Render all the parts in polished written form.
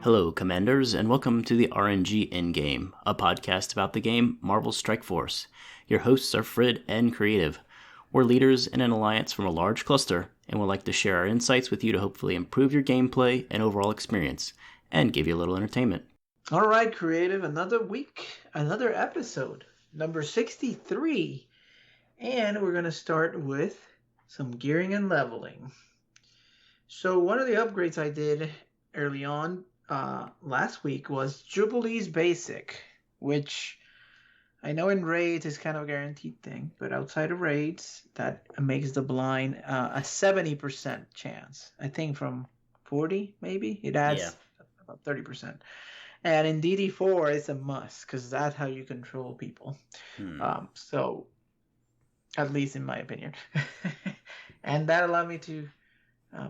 Hello, Commanders, and welcome to the RNG Endgame, a podcast about the game Marvel Strike Force. Your hosts are Frid and Creative. We're leaders in an alliance from a large cluster, and would like to share our insights with you to hopefully improve your gameplay and overall experience, and give you a little entertainment. All right, Creative, another week, another episode, number 63. And we're going to start with some gearing and leveling. So one of the upgrades I did early on last week was Jubilee's Basic, which I know in raids is kind of a guaranteed thing, but outside of raids, that makes the blind a 70% chance. I think from 40, maybe? It adds about 30%. And in DD4, it's a must, because that's how you control people. So, at least in my opinion. And that allowed me to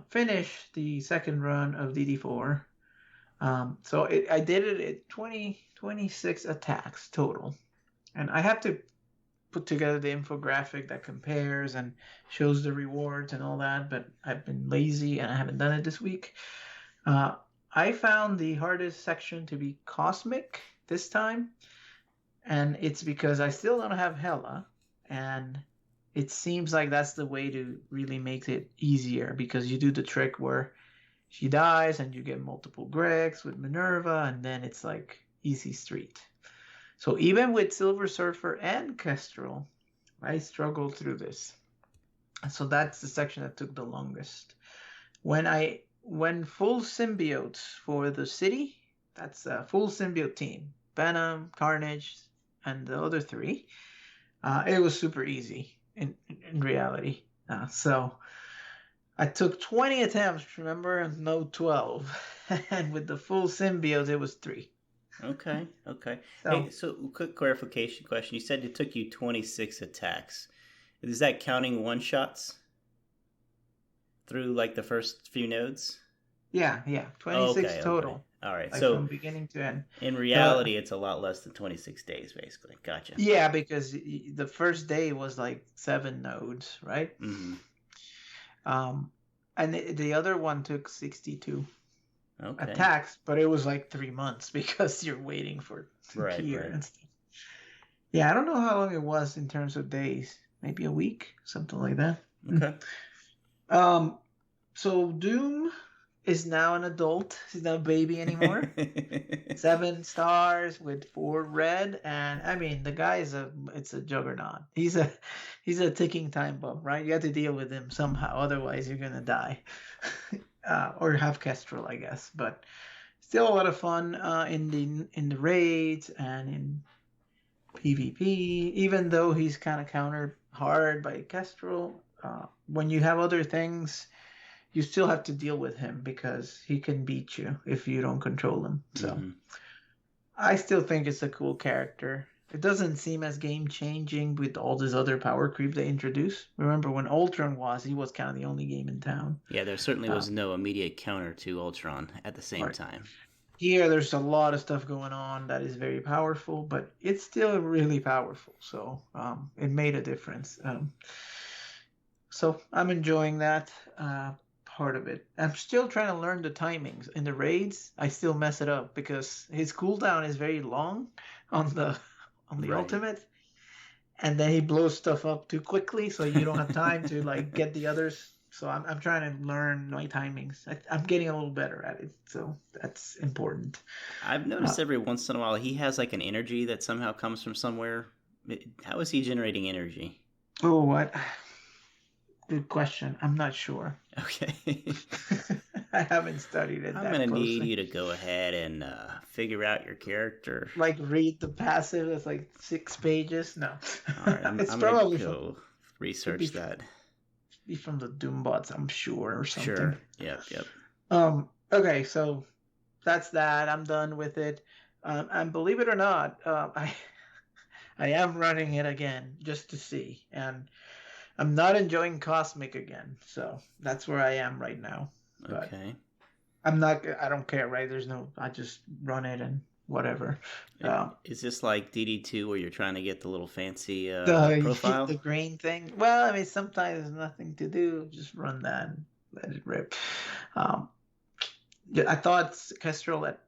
finish the second run of DD4. So I did it at 26 attacks total. And I have to put together the infographic that compares and shows the rewards and all that, but I've been lazy and I haven't done it this week. I found the hardest section to be Cosmic this time, and it's because I still don't have Hela, and it seems like that's the way to really make it easier, because you do the trick where she dies and you get multiple Gregs with Minerva, and then it's like easy street. So even with Silver Surfer and Kestrel, I struggled through this. So that's the section that took the longest. When full symbiotes for the city, that's a full symbiote team, Venom, Carnage, and the other three, it was super easy in reality. So I took 20 attempts, remember, and no 12. And with the full symbiote, it was 3. Okay. Hey, so quick clarification question. You said it took you 26 attacks. Is that counting one-shots through like the first few nodes? Yeah, 26 total. Okay. All right, like so from beginning to end. In reality, it's a lot less than 26 days, basically. Gotcha. Yeah, because the first day was like 7 nodes, right? Mm-hmm. And the other one took 62 okay. attacks, but it was like 3 months because you're waiting for right. and stuff. Yeah, I don't know how long it was in terms of days. Maybe a week, something like that. Okay. So Doom is now an adult. He's not a baby anymore. 7 stars with 4 red, and I mean the guy it's a juggernaut. He's a ticking time bomb, right? You have to deal with him somehow, otherwise you're gonna die, or have Kestrel, I guess. But still a lot of fun in the raids and in PvP. Even though he's kind of countered hard by Kestrel, when you have other things, you still have to deal with him because he can beat you if you don't control him. So I still think it's a cool character. It doesn't seem as game-changing with all this other power creep they introduced. Remember when Ultron he was kind of the only game in town. Yeah, there certainly was no immediate counter to Ultron at the same time. Here, there's a lot of stuff going on that is very powerful, but it's still really powerful. So it made a difference. So I'm enjoying that part of it. I'm still trying to learn the timings. In the raids, I still mess it up because his cooldown is very long on the ultimate, and then he blows stuff up too quickly, so you don't have time to like get the others. So I'm trying to learn my timings. I'm getting a little better at it, so that's important. I've noticed every once in a while he has like an energy that somehow comes from somewhere. How is he generating energy? Oh, what? Good question. I'm not sure. Okay. I haven't studied it. I'm going to need you to go ahead and figure out your character. Like read the passive. It's like 6 pages. No. All right, I'm probably go research that. Be from the Doombots, I'm sure, or something. Sure. Yep. Okay, so that's that. I'm done with it. And believe it or not, I am running it again just to see, and I'm not enjoying Cosmic again, so that's where I am right now. But okay. I don't care, right? I just run it and whatever. Is this like DD2 where you're trying to get the little fancy profile? The green thing? Well, I mean, sometimes there's nothing to do. Just run that and let it rip. Yeah, I thought Kestrel at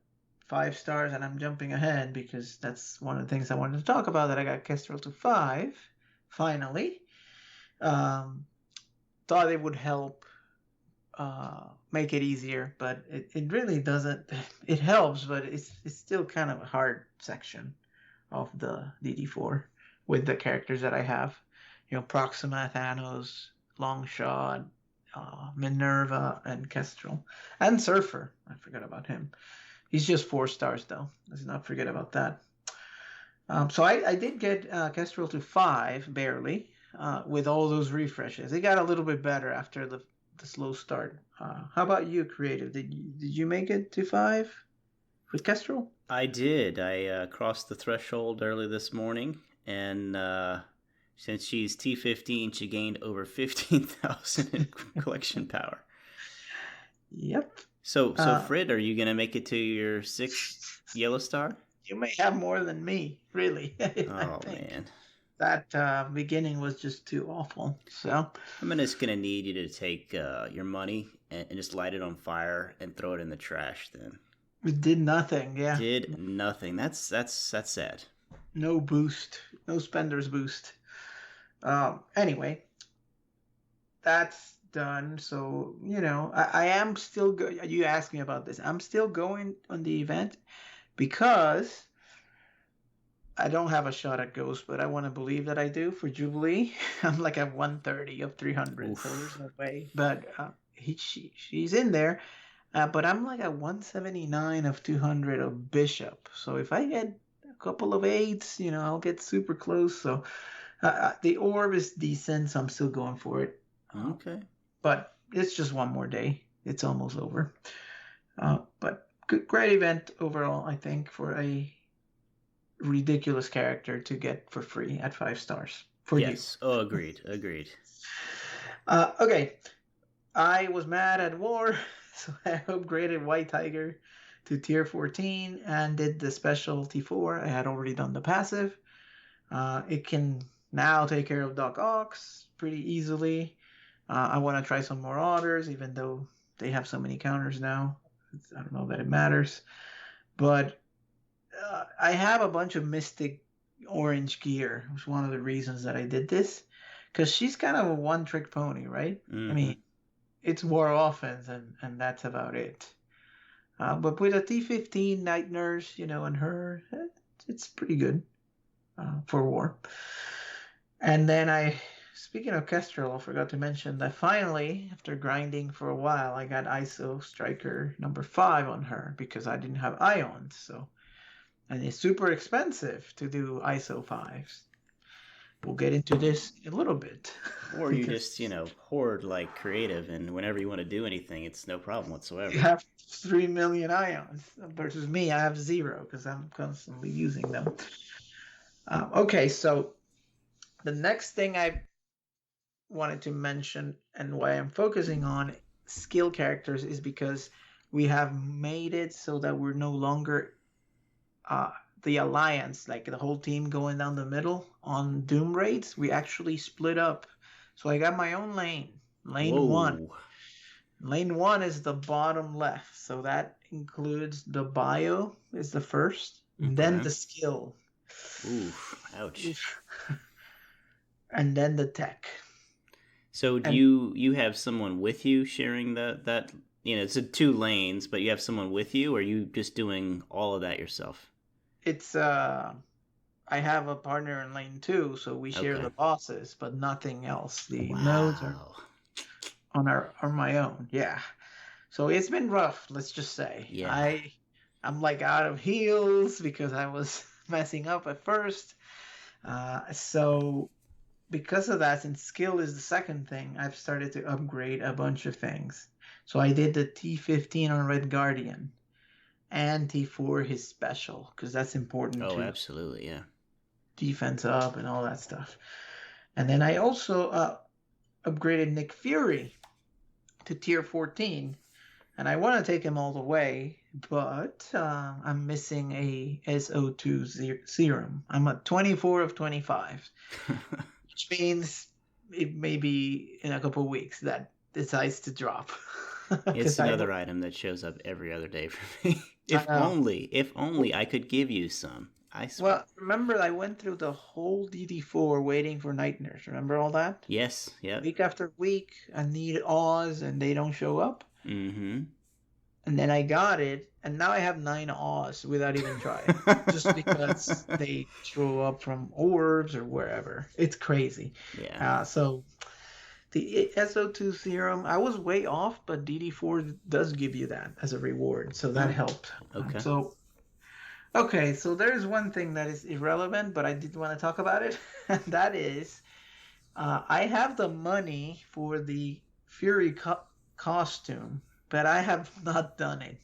5 stars, and I'm jumping ahead because that's one of the things I wanted to talk about. That I got Kestrel to 5 finally. Um, Thought it would help make it easier, but it really doesn't. It helps, but it's still kind of a hard section of the DD4 with the characters that I have. Proxima, Thanos, Longshot, Minerva, and Kestrel, and Surfer. I forgot about him. He's just 4 stars though. Let's not forget about that. So I did get Kestrel to 5 barely with all those refreshes. It got a little bit better after the slow start. How about you, Creative? Did you make it to 5 with Kestrel? I did. I crossed the threshold early this morning, and since she's T15, she gained over 15,000 in collection power. Yep. So Frid, are you gonna make it to your 6th yellow star? You may have more than me, really. Oh man, that beginning was just too awful. So I'm just gonna need you to take your money and just light it on fire and throw it in the trash. Then it did nothing. Yeah, did nothing. That's sad. No boost, no spender's boost. Anyway, that's done. So I am still good. You asked me about this. I'm still going on the event because I don't have a shot at Ghost, but I want to believe that I do for Jubilee. I'm like at 130 of 300, Oof. so there's no way. But she's in there. But I'm like at 179 of 200 of Bishop. So if I get a couple of 8s, I'll get super close. So the orb is decent, so I'm still going for it. Okay. But it's just one more day. It's almost over. But great event overall, I think, for a ridiculous character to get for free at 5 stars for you. Yes. Oh, agreed. Okay. I was mad at war, so I upgraded White Tiger to tier 14 and did the special T4. I had already done the passive. It can now take care of Doc Ox pretty easily. I want to try some more otters, even though they have so many counters now. I don't know that it matters. But I have a bunch of Mystic orange gear, which is one of the reasons that I did this. Because she's kind of a one-trick pony, right? Mm-hmm. I mean, it's war offense, and that's about it. But with a T15 Night Nurse, and her, it's pretty good for war. And then speaking of Kestrel, I forgot to mention that finally, after grinding for a while, I got ISO Striker number 5 on her because I didn't have Ions. And it's super expensive to do ISO 5s. We'll get into this in a little bit. Or you just, hoard like Creative, and whenever you want to do anything, it's no problem whatsoever. You have 3 million ions versus me, I have 0 because I'm constantly using them. Okay, so the next thing I wanted to mention and why I'm focusing on skill characters is because we have made it so that we're no longer the alliance, like the whole team going down the middle on Doom raids. We actually split up. So I got my own lane. Lane 1. Lane 1 is the bottom left. So that includes the bio is the first. Okay. And then the skill. Oof. Ouch. And then the tech. So do you have someone with you sharing that it's 2 lanes, but you have someone with you, or are you just doing all of that yourself? It's I have a partner in lane 2, so we share the bosses, but nothing else. The nodes are on my own. Yeah. So it's been rough, let's just say. Yeah. I'm like out of heals because I was messing up at first. So because of that, since skill is the second thing, I've started to upgrade a bunch of things. So I did the T15 on Red Guardian. And T4 his special, because that's important too. Oh, absolutely, yeah. Defense up and all that stuff. And then I also upgraded Nick Fury to tier 14. And I want to take him all the way, but I'm missing a SO2 serum. I'm at 24 of 25, which means it may be in a couple of weeks that decides to drop. It's Because another item that shows up every other day for me. I know. If only I could give you some. I swear. Well, remember I went through the whole DD4 waiting for night nurse. Remember all that? Yes, yep. Week after week, I need Oz and they don't show up. Mm-hmm. And then I got it, and now I have 9 Oz without even trying. Just because they show up from orbs or wherever. It's crazy. Yeah. So the SO2 serum, I was way off, but DD4 does give you that as a reward. So that helped. Okay. So there's one thing that is irrelevant, but I did want to talk about it. And that is, I have the money for the Fury costume, but I have not done it.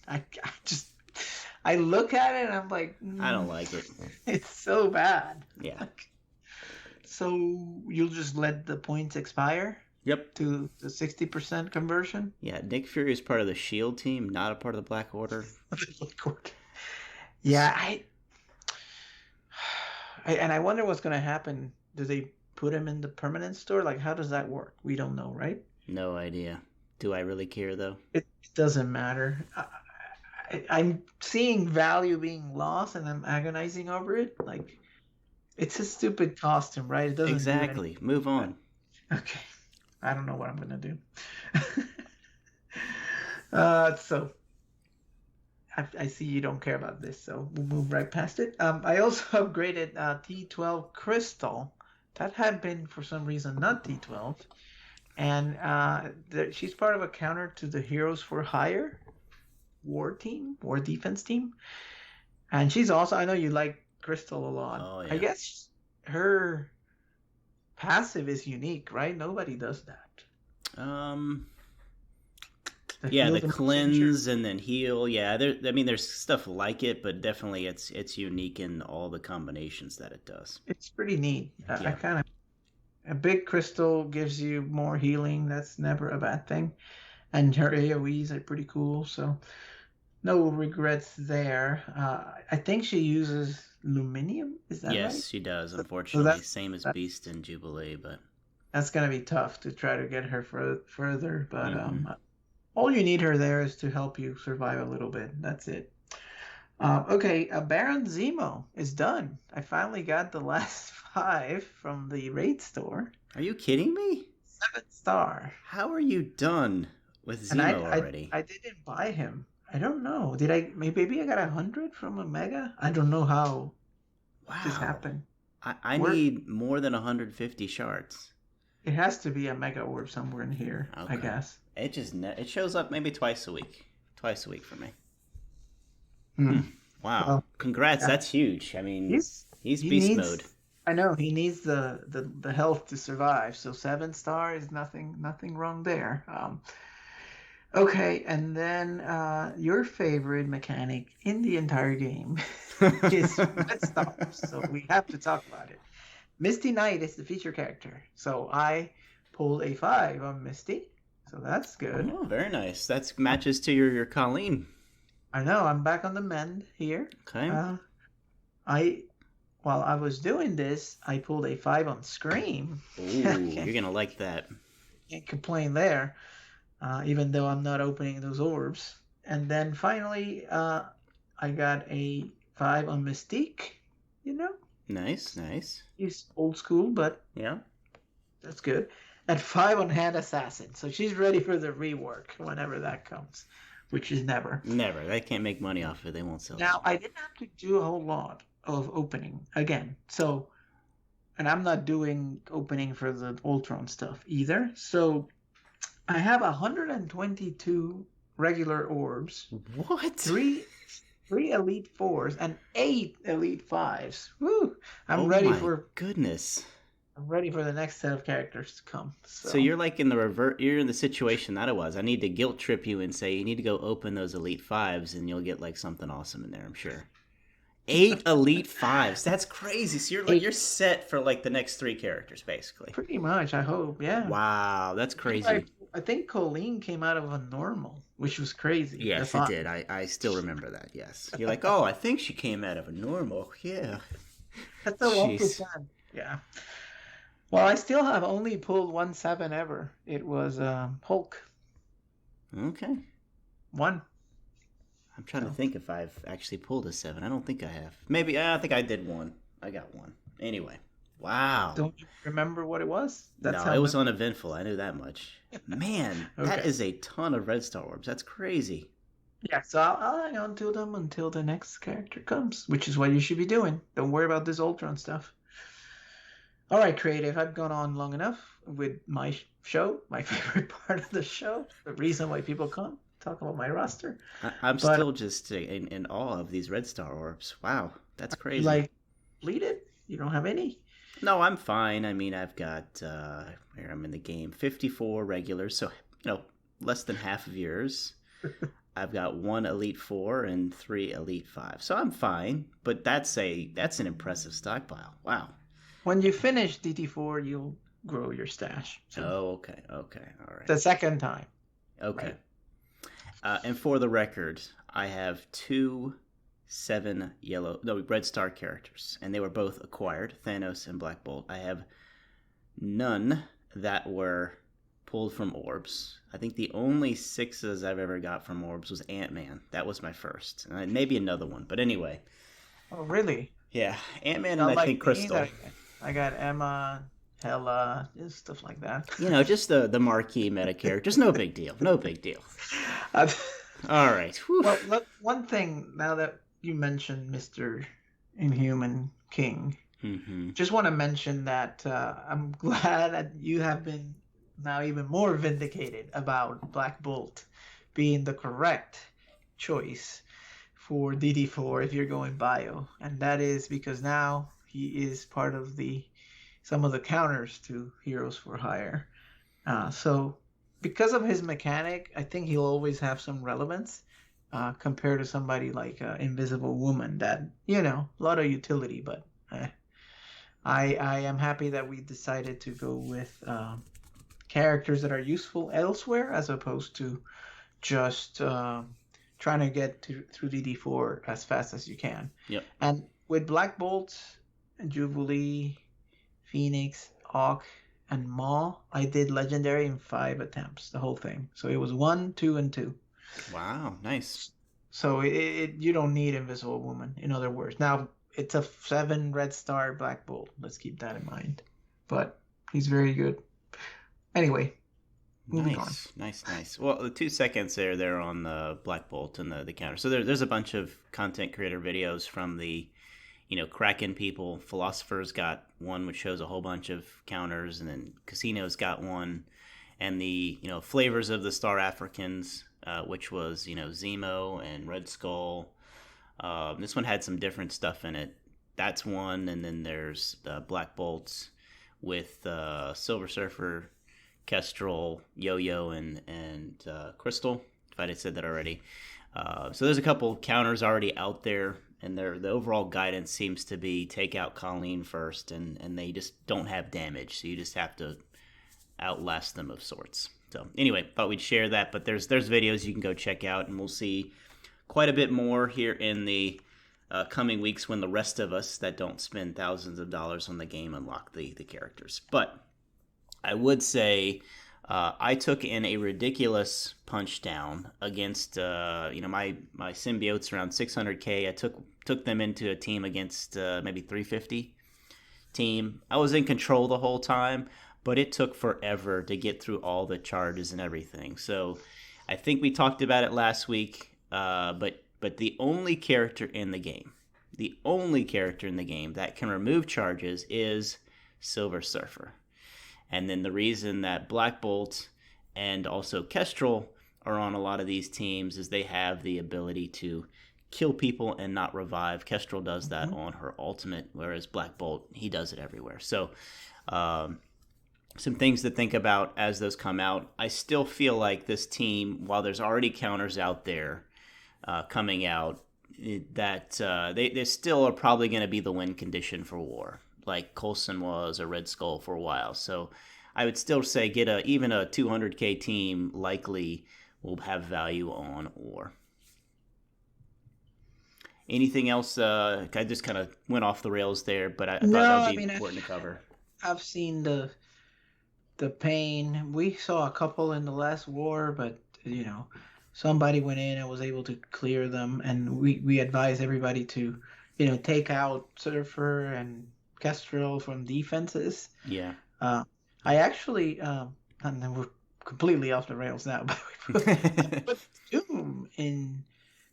I look at it and I'm like, I don't like it. It's so bad. Yeah. So you'll just let the points expire? Yep. To the 60% conversion? Yeah, Nick Fury is part of the SHIELD team, not a part of the Black Order. Yeah, and I wonder what's going to happen. Do they put him in the permanent store? Like, how does that work? We don't know, right? No idea. Do I really care, though? It doesn't matter. I'm seeing value being lost, and I'm agonizing over it. Like, it's a stupid costume, right? It doesn't exactly. Move on. Okay. I don't know what I'm going to do. So I see you don't care about this, so we'll move right past it. I also upgraded T12 Crystal. That had been, for some reason, not T12. And she's part of a counter to the Heroes for Hire war defense team. And she's also, I know you like Crystal a lot. Oh, yeah. I guess her passive is unique, right? Nobody does that. The cleanse and then heal. Yeah, there's stuff like it, but definitely it's unique in all the combinations that it does. It's pretty neat. Yeah. A big crystal gives you more healing. That's never a bad thing. And her AoEs are pretty cool, so no regrets there. I think she uses Luminium. Is that right? Yes, she does. Unfortunately, same as Beast and Jubilee, but that's gonna be tough to try to get her further. But all you need her there is to help you survive a little bit. That's it. Okay, Baron Zemo is done. I finally got the last 5 from the raid store. Are you kidding me? 7-star. How are you done with Zemo already? I didn't buy him. I don't know. Did I? Maybe I got 100 from a mega. I don't know how this happened. I need more than 150 shards. It has to be a mega orb somewhere in here, okay. I guess. It shows up maybe twice a week. Twice a week for me. Wow. Well, congrats. Yeah. That's huge. I mean, he's beast mode. I know. He needs the health to survive. So 7-star is nothing wrong there. Okay, and then your favorite mechanic in the entire game is Red Stars. So we have to talk about it. Misty Knight is the feature character. So I pulled a 5 on Misty. So that's good. Oh, very nice. That matches to your Colleen. I know. I'm back on the mend here. Okay. While I was doing this, I pulled a 5 on Scream. Ooh, you're going to like that. Can't complain there, even though I'm not opening those orbs. And then finally, I got a 5 on Mystique, Nice. She's old school, but yeah, that's good. And 5 on Hand Assassin. So she's ready for the rework whenever that comes, which is never. Never. They can't make money off of it. They won't sell it. Now, I didn't have to do a whole lot of opening again. So, and I'm not doing opening for the Ultron stuff either. So I have 122 regular orbs. What? 3 Elite 4s and 8 Elite 5s. Woo! I'm ready for goodness. I'm ready for the next set of characters to come. So you're like in the revert. You're in the situation that I was. I need to guilt trip you and say you need to go open those Elite 5s, and you'll get like something awesome in there. I'm sure. 8 Elite 5s. That's crazy. So you're set for like the next 3 characters, basically. Pretty much, I hope. Yeah. Wow, that's crazy. I think Colleen came out of a normal, which was crazy. Yes, it did. I still remember that. Yes. You're like, oh, I think she came out of a normal. Yeah. That's a 1%. Yeah. Well, I still have only pulled 1/7 ever. It was Hulk. Okay. 1. I'm trying to So think if I've actually pulled a 7. I don't think I have. Maybe, I think I did one. I got one. Anyway. Wow. don't you remember what it was? That's No, how it was memorable. uneventful. I knew that much. Man, that Okay. is a ton of red star orbs. That's crazy. Yeah, so I'll hang on to them until the next character comes, which is what you should be doing. Don't worry about this Ultron stuff. All right, creative. I've gone on long enough with my show, my favorite part of the show, the reason why people come, talk about my roster. I'm But still just in awe of these red star orbs. Wow, that's you crazy. like bleeded? You don't have any? No, I'm fine. I mean, I've got, here I'm in the game, 54 regulars, so, less than half of yours. I've got 1 Elite 4 and 3 Elite 5. So I'm fine, but that's an impressive stockpile. Wow. When you finish DT4, you'll grow your stash. So Oh, okay. Okay. All right. the second time. Okay. Right. And for the record, I have 2 red star characters, and they were both acquired, Thanos and Black Bolt. I have none that were pulled from orbs. I think the only 6s I've ever got from orbs was Ant-Man. That was my first. Maybe another one, but anyway. Oh, really? Yeah, Ant-Man Not and I like think me, Crystal. I got Emma, Hela, just stuff like that. Just the marquee meta characters. No big deal. No big deal. Uh, All right. Whew. well, look, one thing now that you mentioned Mr. Inhuman King, just want to mention that I'm glad that you have been now even more vindicated about Black Bolt being the correct choice for DD4 if you're going bio, and that is because now he is part of some of the counters to Heroes for Hire. So because of his mechanic, I think he'll always have some relevance compared to somebody like Invisible Woman that, a lot of utility, but I am happy that we decided to go with characters that are useful elsewhere as opposed to just trying to get through DD4 as fast as you can. Yep. And with Black Bolt, Jubilee, Phoenix, Hawk, and Maw, I did Legendary in 5 attempts, the whole thing. So it was 1, 2, and 2. Wow, nice. So you don't need Invisible Woman, in other words. Now, it's a 7 red star Black Bolt. Let's keep that in mind. But he's very good. Anyway, moving on. Nice. Well, the 2 seconds there on the Black Bolt and the counter. So there's a bunch of content creator videos from the, Kraken people. Philosopher's got one which shows a whole bunch of counters, and then Casino's got one. And the, flavors of the Star Africans, which was, Zemo and Red Skull. This one had some different stuff in it. That's one. And then there's Black Bolts with Silver Surfer, Kestrel, Yo-Yo, and Crystal, if I had said that already. So there's a couple counters already out there, and the overall guidance seems to be take out Colleen first, and they just don't have damage, so you just have to outlast them of sorts. So anyway, thought we'd share that, but there's videos you can go check out, and we'll see quite a bit more here in the coming weeks when the rest of us that don't spend thousands of dollars on the game unlock the characters. But I would say I took in a ridiculous punch down against my symbiotes around 600k. I took them into a team against maybe 350 team. I was in control the whole time, but it took forever to get through all the charges and everything. So I think we talked about it last week, but the only character in the game that can remove charges is Silver Surfer. And then the reason that Black Bolt and also Kestrel are on a lot of these teams is they have the ability to kill people and not revive. Kestrel does that on her ultimate, whereas Black Bolt, he does it everywhere. So some things to think about as those come out. I still feel like this team, while there's already counters out there coming out, that they still are probably going to be the win condition for War, like Coulson was or Red Skull for a while. So I would still say even a 200k team likely will have value on War. Anything else? I just kind of went off the rails there, but I thought that would be important to cover. I've seen the pain. We saw a couple in the last war, but somebody went in and was able to clear them, and we advise everybody to, take out Surfer and Kestrel from defenses. Yeah. I actually, and then we're completely off the rails now, but I put Doom in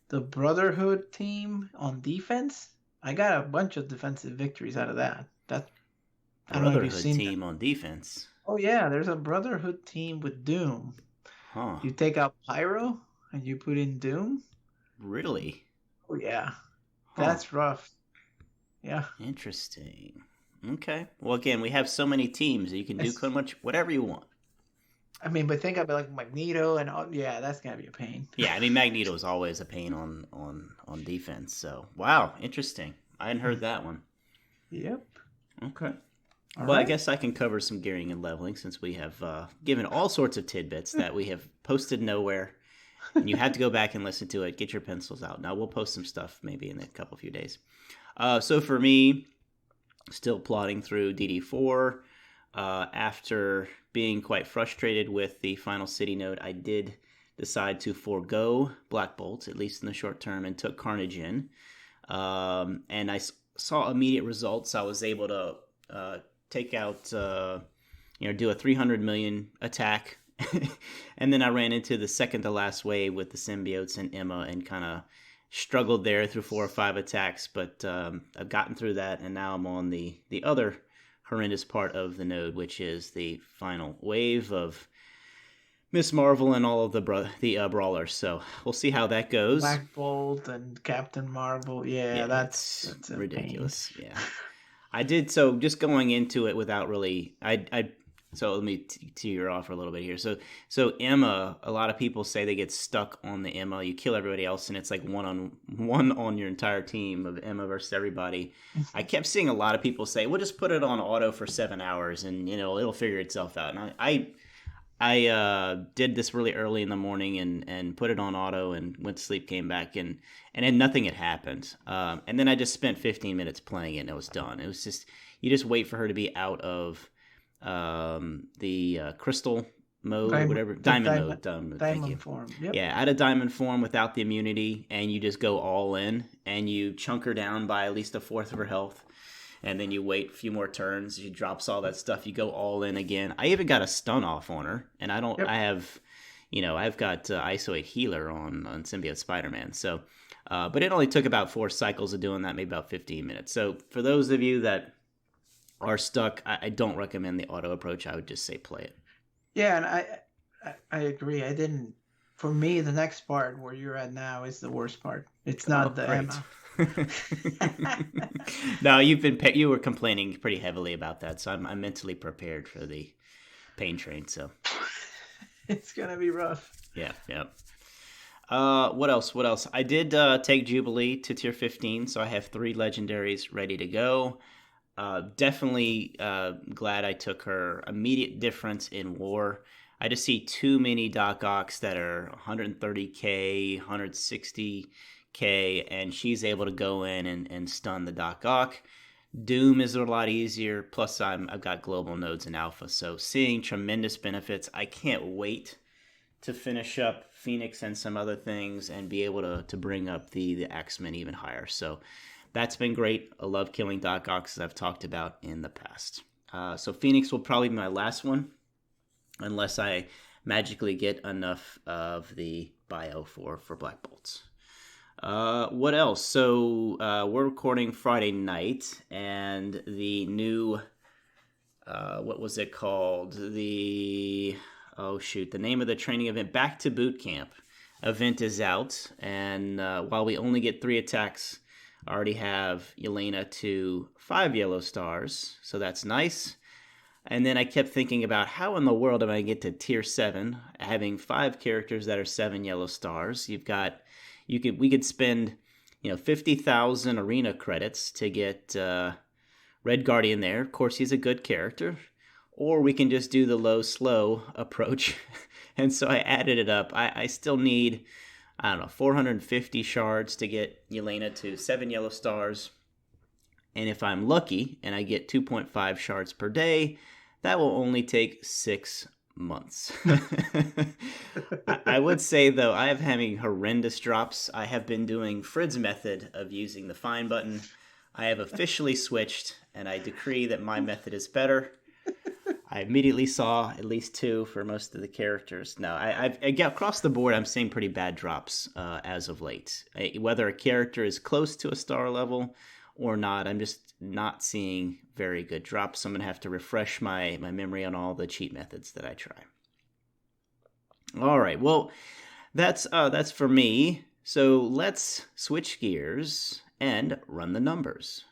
the Brotherhood team on defense. I got a bunch of defensive victories out of that. I don't know if you've Brotherhood seen that. team on defense. Oh yeah, there's a Brotherhood team with Doom. Huh. You take out Pyro and you put in Doom. Really? Oh yeah, Huh. that's rough. Yeah. Interesting. Okay. Well, again, we have so many teams that you can do pretty much whatever you want. I mean, but think about like Magneto and yeah, that's gonna be a pain. Yeah, I mean Magneto is always a pain on defense. So wow, interesting. I hadn't heard that one. Yep. Okay. All Well, right. I guess I can cover some gearing and leveling since we have given all sorts of tidbits that we have posted nowhere. And you had to go back and listen to it. Get your pencils out. Now we'll post some stuff maybe in a few days. So for me, still plodding through DD4. After being quite frustrated with the final city node, I did decide to forego Black Bolt, at least in the short term, and took Carnage in. And I saw immediate results. I was able to take out, do a 300 million attack. And then I ran into the second to last wave with the symbiotes and Emma and kind of struggled there through 4 or 5 attacks. But I've gotten through that, and now I'm on the other horrendous part of the node, which is the final wave of Miss Marvel and all of the brawlers. So we'll see how that goes. Black Bolt and Captain Marvel. Yeah, that's ridiculous. Yeah. I did, so just going into it without really, so let me tee you off for a little bit here. So Emma, a lot of people say they get stuck on the Emma. You kill everybody else, and it's like one on your entire team of Emma versus everybody. I kept seeing a lot of people say, "We'll just put it on auto for 7 hours, and it'll figure itself out." And I did this really early in the morning and put it on auto and went to sleep, came back, and then nothing had happened. And then I just spent 15 minutes playing it, and it was done. It was just, you just wait for her to be out of the crystal mode, diamond form. Yep. Yeah, out of diamond form without the immunity, and you just go all in, and you chunk her down by at least 1/4 of her health. And then you wait a few more turns. She drops all that stuff. You go all in again. I even got a stun off on her, and I don't. Yep. I have, I've got Isolate Healer on Symbiote Spider-Man. So, but it only took about 4 cycles of doing that, maybe about 15 minutes. So for those of you that are stuck, I don't recommend the auto approach. I would just say play it. Yeah, and I agree. I didn't. For me, the next part where you're at now is the worst part. It's not the Emma. No, you were complaining pretty heavily about that, so I'm mentally prepared for the pain train. So it's gonna be rough. Yeah. What else? I did take Jubilee to tier 15, so I have 3 legendaries ready to go. Definitely glad I took her. Immediate difference in war. I just see too many Doc Ocks that are 130k, 160k, and she's able to go in and stun the Doc Ock. Doom is a lot easier, plus I've got global nodes in alpha, so seeing tremendous benefits. I can't wait to finish up Phoenix and some other things and be able to bring up the X-Men even higher. So that's been great. I love killing Doc Ocks, as I've talked about in the past. So Phoenix will probably be my last one, unless I magically get enough of the bio for Black Bolts. What else? So we're recording Friday night, and the new, what was it called? The name of the training event, Back to Bootcamp event is out, and while we only get 3 attacks, I already have Yelena to 5 yellow stars, so that's nice. And then I kept thinking about how in the world am I get to tier 7, having 5 characters that are 7 yellow stars. We could spend 50,000 arena credits to get Red Guardian there. Of course, he's a good character. Or we can just do the low slow approach. And so I added it up. I still need, 450 shards to get Yelena to 7 yellow stars. And if I'm lucky and I get 2.5 shards per day, that will only take 6 months. I would say, though, I have having horrendous drops. I have been doing Frid's method of using the find button. I have officially switched, and I decree that my method is better. I immediately saw at least 2 for most of the characters. No, across the board, I'm seeing pretty bad drops as of late. Whether a character is close to a star level or not, I'm just not seeing very good drops. So I'm going to have to refresh my memory on all the cheat methods that I try. All right, well, that's for me. So let's switch gears and run the numbers.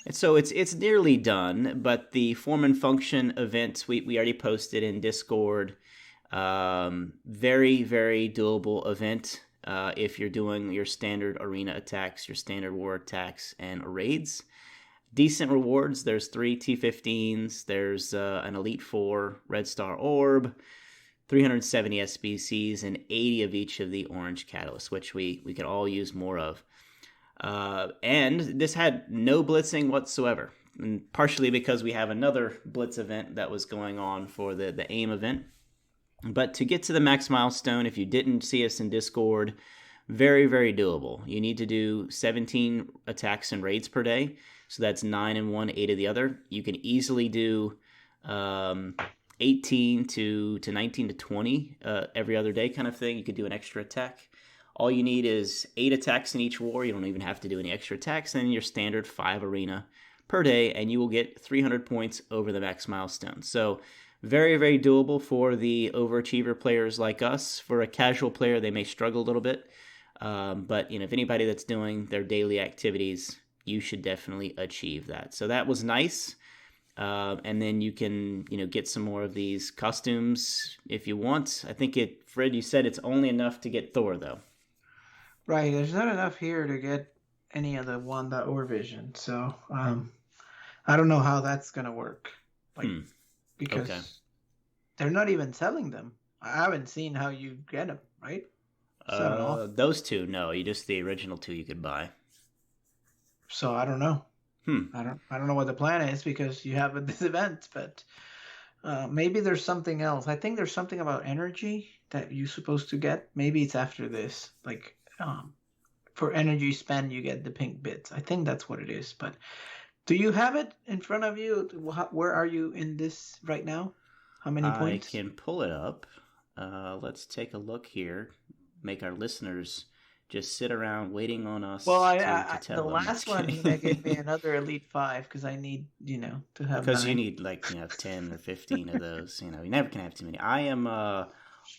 And so it's nearly done, but the form and function event we already posted in Discord. Very, very doable event if you're doing your standard arena attacks, your standard war attacks, and raids. Decent rewards. There's 3 T15s. There's an Elite 4 Red Star Orb, 370 SBCs, and 80 of each of the orange catalysts, which we could all use more of. And this had no blitzing whatsoever, and partially because we have another blitz event that was going on for the AIM event. But to get to the max milestone, if you didn't see us in Discord, very, very doable. You need to do 17 attacks and raids per day, so that's 9 in one, 8 of the other. You can easily do 18 to 19 to 20 every other day kind of thing. You could do an extra attack. All you need is 8 attacks in each war. You don't even have to do any extra attacks. Then your standard 5 arena per day, and you will get 300 points over the max milestone. So very, very doable for the overachiever players like us. For a casual player, they may struggle a little bit. But if anybody that's doing their daily activities, you should definitely achieve that. So that was nice. And then you can, get some more of these costumes if you want. I think Frid, you said it's only enough to get Thor, though. Right, there's not enough here to get any of the Wanda or Vision, so I don't know how that's gonna work. Because they're not even selling them. I haven't seen how you get them, right? Those 2, no, just the original 2 you could buy. So I don't know. I don't know what the plan is because you have this event, but maybe there's something else. I think there's something about energy that you're supposed to get. Maybe it's after this, for energy spend, you get the pink bits. I think that's what it is. But do you have it in front of you? Where are you in this right now? How many points? I can pull it up. Let's take a look here. Make our listeners just sit around waiting on us. Well, to tell the them. last one they gave me another Elite 5 because I need to have. Because 9. you need 10 or 15 of those. You never can have too many. I am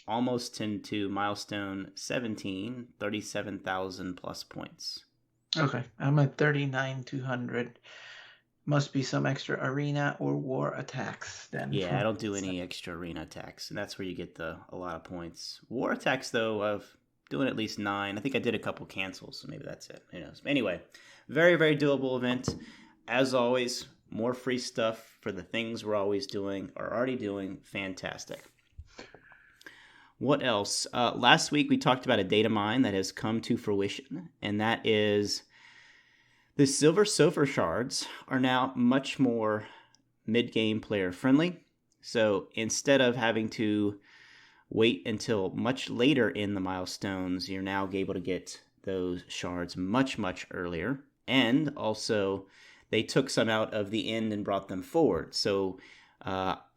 almost into milestone 17, 37,000 plus points. Okay, I'm at 39,200. Must be some extra arena or war attacks then. Yeah, I don't do any extra arena attacks, and that's where you get a lot of points. War attacks, though, I've doing at least 9. I think I did a couple cancels, so maybe that's it. Who knows? Anyway, very, very doable event. As always, more free stuff for the things we're always doing or already doing. Fantastic. What else? Last week we talked about a data mine that has come to fruition, and that is the Silver Surfer shards are now much more mid-game player friendly. So instead of having to wait until much later in the milestones, you're now able to get those shards much, much earlier. And also, they took some out of the end and brought them forward. So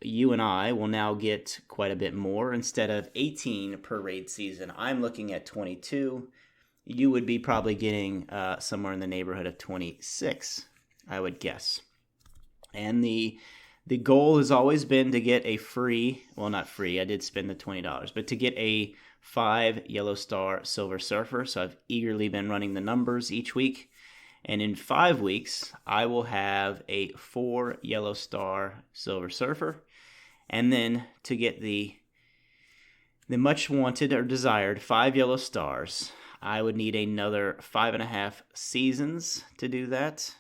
you and I will now get quite a bit more. Instead of 18 per raid season, I'm looking at 22. You would be probably getting somewhere in the neighborhood of 26, I would guess. And the goal has always been to get a free, well, not free, I did spend the $20, but to get a 5 Yellow Star Silver Surfer. So I've eagerly been running the numbers each week. And in 5 weeks, I will have a 4 Yellow Star Silver Surfer. And then to get the much wanted or desired 5 Yellow Stars, I would need another 5.5 seasons to do that.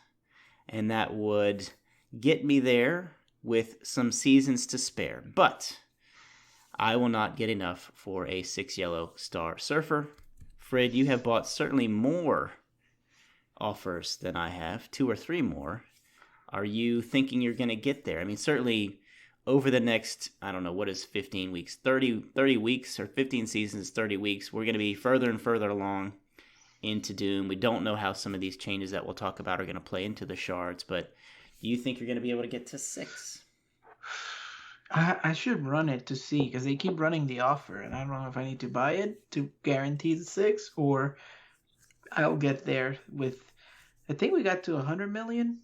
And that would get me there with some seasons to spare. But I will not get enough for a 6 Yellow Star Surfer. Frid, you have bought certainly more offers than I have, 2 or 3 more. Are you thinking you're going to get there? I mean, certainly over the next, I don't know, what is 15 weeks? 30 weeks or 15 seasons, 30 weeks. We're going to be further and further along into Doom. We don't know how some of these changes that we'll talk about are going to play into the shards, but do you think you're going to be able to get to 6? I should run it to see because they keep running the offer, and I don't know if I need to buy it to guarantee the 6 or I'll get there with. I think we got to 100 million.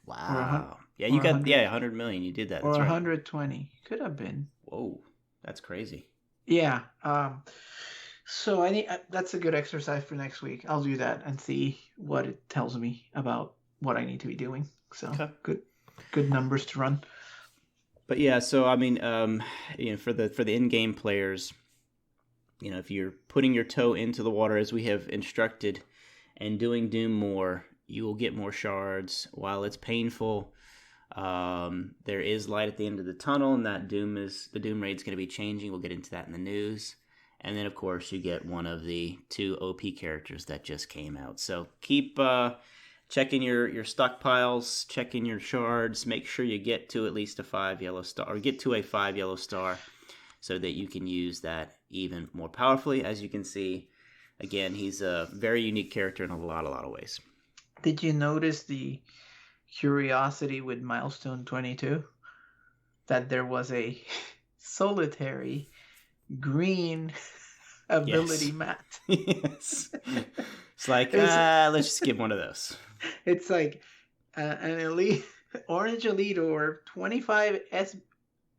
Wow. Yeah, you or got 100, 100 million. You did that. or That's right. 120. Could have been. Whoa, that's crazy. Yeah. So I need that's a good exercise for next week. I'll do that and see what it tells me about what I need to be doing. So Okay. good numbers to run. But yeah, so I mean, for the in-game players, if you're putting your toe into the water as we have instructed and doing Doom more, you will get more shards. While it's painful, there is light at the end of the tunnel, and the Doom raid's going to be changing. We'll get into that in the news. And then, of course, you get one of the 2 OP characters that just came out. So keep checking your stockpiles, checking your shards. Make sure you get to at least a 5 yellow star, or get to a 5 yellow star, so that you can use that even more powerfully. As you can see, again, he's a very unique character in a lot of ways. Did you notice the curiosity with Milestone 22? That there was a solitary green ability mat. Yes. It's like, let's just give one of those. It's like an elite, orange elite orb, 25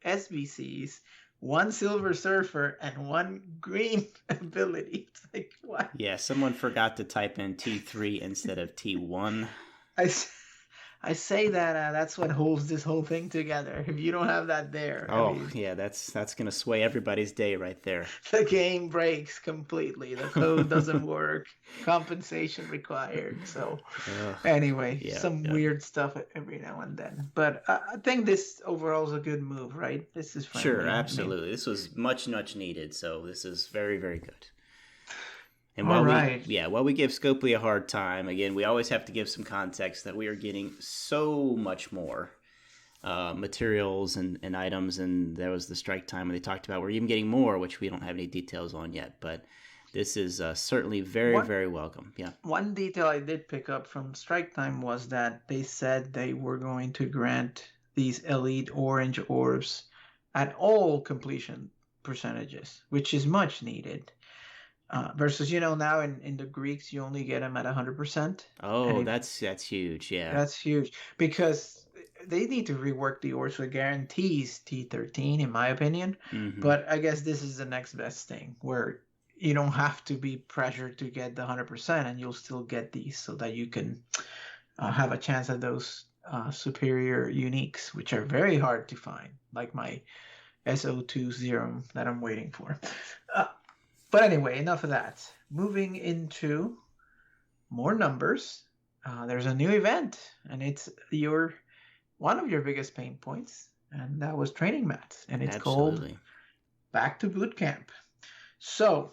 SBCs, 1 silver surfer, and 1 green ability. It's like, what? Yeah, someone forgot to type in T3 instead of T1. I say that that's what holds this whole thing together. If you don't have that there, yeah, that's gonna sway everybody's day right there. The game breaks completely. The code doesn't work. Compensation required. So anyway, weird stuff every now and then. But I think this overall is a good move, right? This is friendly. Sure, absolutely. I mean, this was much needed. So this is very, very good. And while we give Scopely a hard time, again, we always have to give some context that we are getting so much more materials and items, and there was the strike time, and they talked about we're even getting more, which we don't have any details on yet, but this is certainly very, very welcome. Yeah. One detail I did pick up from strike time was that they said they were going to grant these elite orange orbs at all completion percentages, which is much needed. Versus, now in the Greeks, you only get them at 100%. Oh, that's huge. Yeah, that's huge because they need to rework the orbs, so it guarantees T13, in my opinion. Mm-hmm. But I guess this is the next best thing where you don't have to be pressured to get the 100%, and you'll still get these, so that you can have a chance at those superior uniques, which are very hard to find, like my SO2 Serum that I'm waiting for. But anyway, enough of that. Moving into more numbers, there's a new event, and it's one of your biggest pain points, and that was training mats, and it's called Back to Bootcamp. So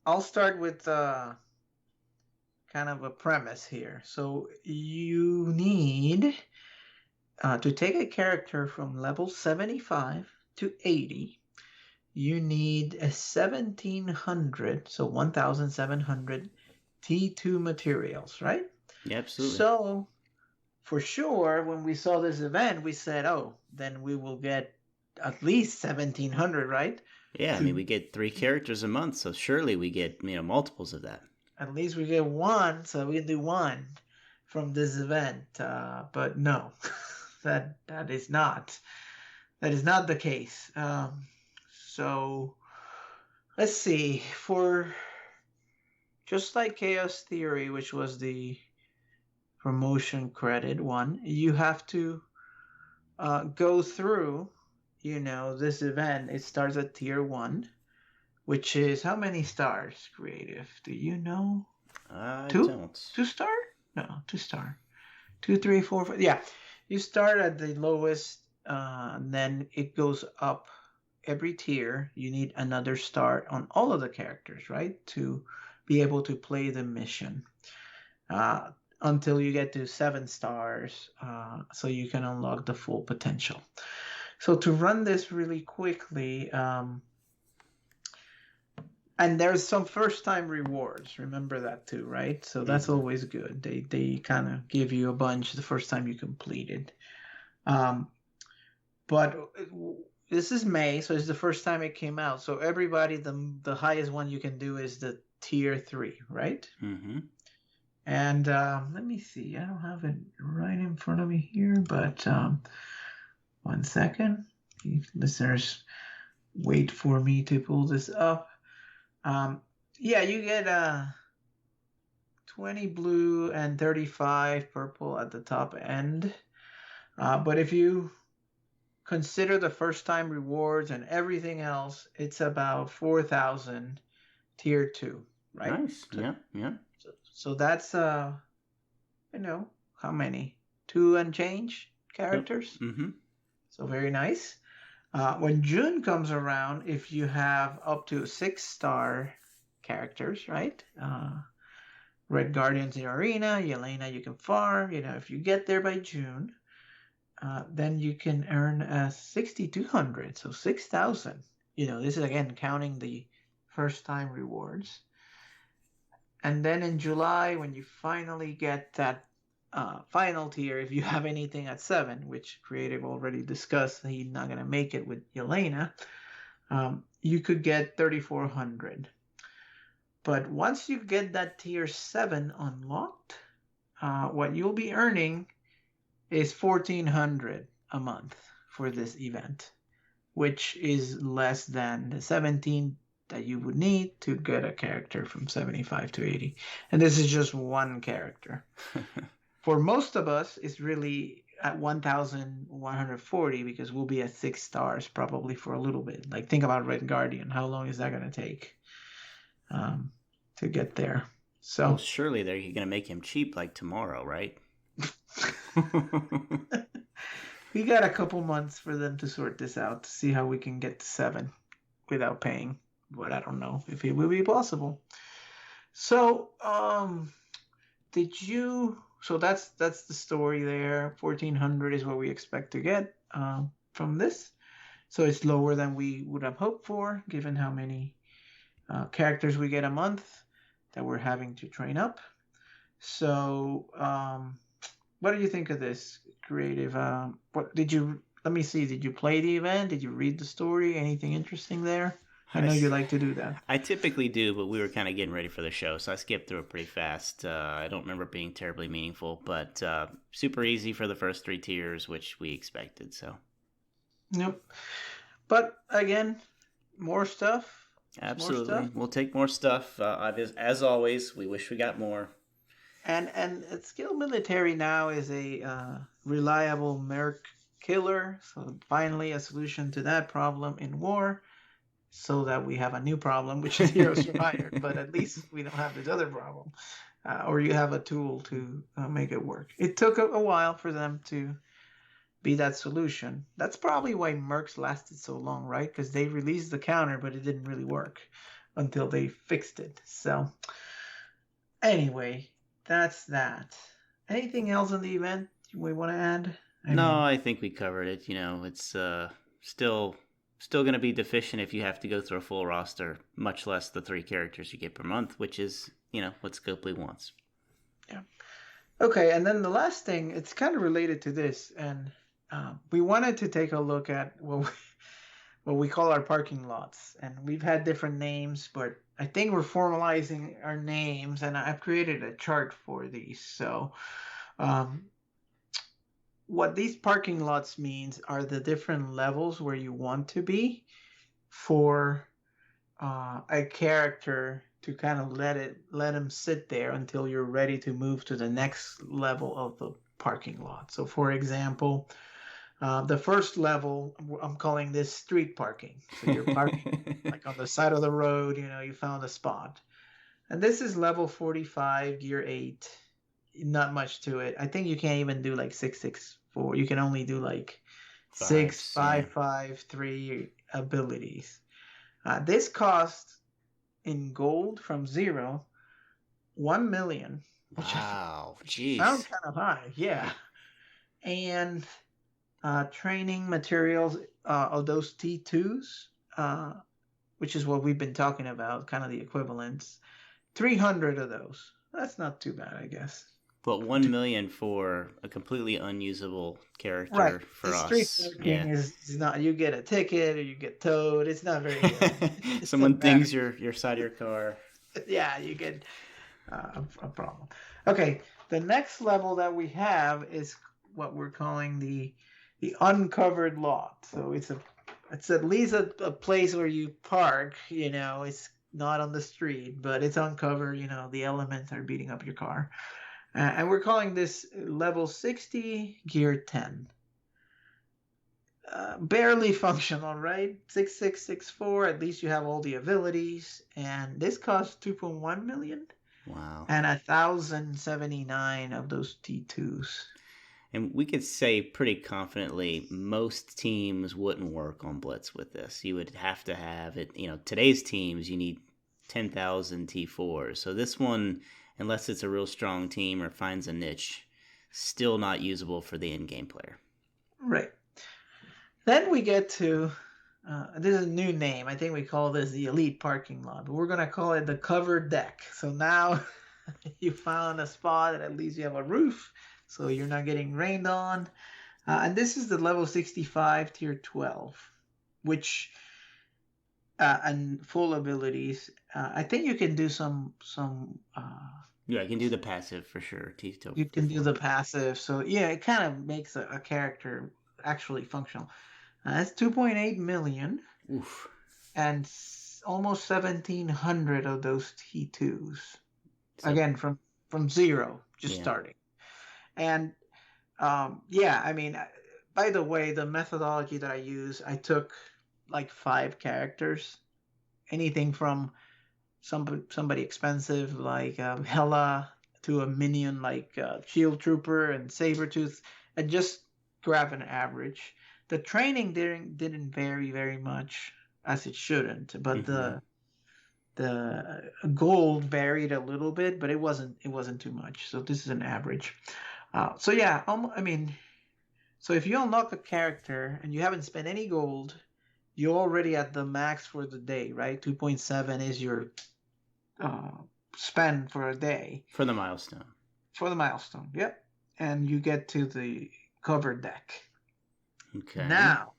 I'll start with kind of a premise here. So you need to take a character from level 75 to 80. You need a 1,700, so 1,700 T2 materials, right? Yeah, absolutely. So, for sure, when we saw this event, we said, then we will get at least 1,700, right? Yeah, I mean, we get 3 characters a month, so surely we get, multiples of that. At least we get 1, so we can do 1 from this event. But no, that is not the case. So let's see, for just like Chaos Theory, which was the promotion credit one, you have to go through, this event. It starts at tier 1, which is how many stars, Creative? Do you know? I 2? don't. 2 star? No, 2 star. 2, 3, 4, 5. Yeah, you start at the lowest, and then it goes up. Every tier, you need another star on all of the characters, right? To be able to play the mission. until you get to 7 stars, so you can unlock the full potential. So to run this really quickly, and there's some first time rewards. Remember that too, right? So that's always good. They kind of give you a bunch the first time you complete it. But this is May, so it's the first time it came out. So everybody, the highest one you can do is the tier 3, right? Mm-hmm. And let me see. I don't have it right in front of me here, but 1 second. Listeners, wait for me to pull this up. Yeah, you get 20 blue and 35 purple at the top end. But if you consider the first time rewards and everything else, it's about 4,000 tier 2, right? Nice. Yeah. So that's how many? 2 and change characters. Yep. Mm-hmm. So very nice. When June comes around, if you have up to 6-star characters, right? Red Guardians in Arena, Yelena you can farm. If you get there by June, then you can earn 6,200, so 6,000. This is again counting the first time rewards. And then in July, when you finally get that final tier, if you have anything at 7, which Creative already discussed, he's not going to make it with Yelena, you could get 3,400. But once you get that tier 7 unlocked, what you'll be earning is 1,400 a month for this event, which is less than the 17 that you would need to get a character from 75 to 80. And this is just one character. For most of us, it's really at 1,140 because we'll be at 6 stars probably for a little bit. Like, think about Red Guardian. How long is that going to take to get there? So well, surely they're going to make him cheap like tomorrow, right? We got a couple months for them to sort this out to see how we can get to 7 without paying, but I don't know if it will be possible. So so that's the story there. 1,400 is what we expect to get from this, so it's lower than we would have hoped for given how many characters we get a month that we're having to train up. So what do you think of this, Creative? Let me see, did you play the event? Did you read the story? Anything interesting there? I know you like to do that. I typically do, but we were kind of getting ready for the show, so I skipped through it pretty fast. I don't remember it being terribly meaningful, but super easy for the first 3 tiers, which we expected. So, yep. But again, more stuff. Absolutely, more stuff. We'll take more stuff. As always, we wish we got more. And Skill Military now is a reliable merc killer, so finally a solution to that problem in war. So that we have a new problem, which is Heroes for Hire, but at least we don't have this other problem. Or you have a tool to make it work. It took a while for them to be that solution. That's probably why Mercs lasted so long, right? Because they released the counter, but it didn't really work until they fixed it. So anyway, that's that. Anything else in the event we want to add? I think we covered it. It's still going to be deficient if you have to go through a full roster, much less the 3 characters you get per month, which is, what Scopely wants. Yeah. Okay, and then the last thing, it's kind of related to this, and we wanted to take a look at what we call our parking lots. And we've had different names, but I think we're formalizing our names, and I've created a chart for these. So what these parking lots means are the different levels where you want to be for a character to kind of let him sit there until you're ready to move to the next level of the parking lot. So for example, the first level, I'm calling this street parking. So you're parking like on the side of the road, you found a spot. And this is level 45, gear 8. Not much to it. I think you can't even do like 664. You can only do like 6, 5, 5, 3 abilities. This costs in gold from 0, 1 million. which I Wow. found Jeez. kind of high. Yeah. And training materials of those T2s, which is what we've been talking about, kind of the equivalents. 300 of those. That's not too bad, I guess. But 1 million for a completely unusable Right. character The for street us. parking Yeah. is not, you get a ticket or you get towed. It's not very good. It Someone doesn't matter. dings your side of your car. Yeah, you get a problem. Okay, the next level that we have is what we're calling the uncovered lot. So it's at least a place where you park. It's not on the street, but it's uncovered. The elements are beating up your car, and we're calling this level 60, gear 10. Barely functional, right? 6664. At least you have all the abilities, and this costs 2.1 million. Wow. And 1,079 of those T2s. And we could say pretty confidently most teams wouldn't work on Blitz with this. You would have to have it, today's teams, you need 10,000 T4s. So this one, unless it's a real strong team or finds a niche, still not usable for the in-game player. Right. Then we get to, this is a new name. I think we call this the elite parking lot, but we're going to call it the covered deck. So now you found a spot that at least you have a roof, so you're not getting rained on. And this is the level 65 tier 12, which and full abilities. I think you can do some. Yeah, I can do the passive for sure. You can do the passive, so yeah, it kind of makes a character actually functional. That's 2.8 million. Oof. And almost 1,700 of those T2s. So, again, from zero, just starting. And yeah, I mean, by the way, the methodology that I use, I took like 5 characters, anything from somebody expensive like Hela to a minion like Shield Trooper and Sabretooth, and just grab an average. The training didn't vary very much, as it shouldn't, but the gold varied a little bit, but it wasn't too much. So this is an average. So yeah, I mean, so if you unlock a character and you haven't spent any gold, you're already at the max for the day, right? 2.7 is your spend for a day. For the milestone. For the milestone, yep. And you get to the covered deck. Okay. Now,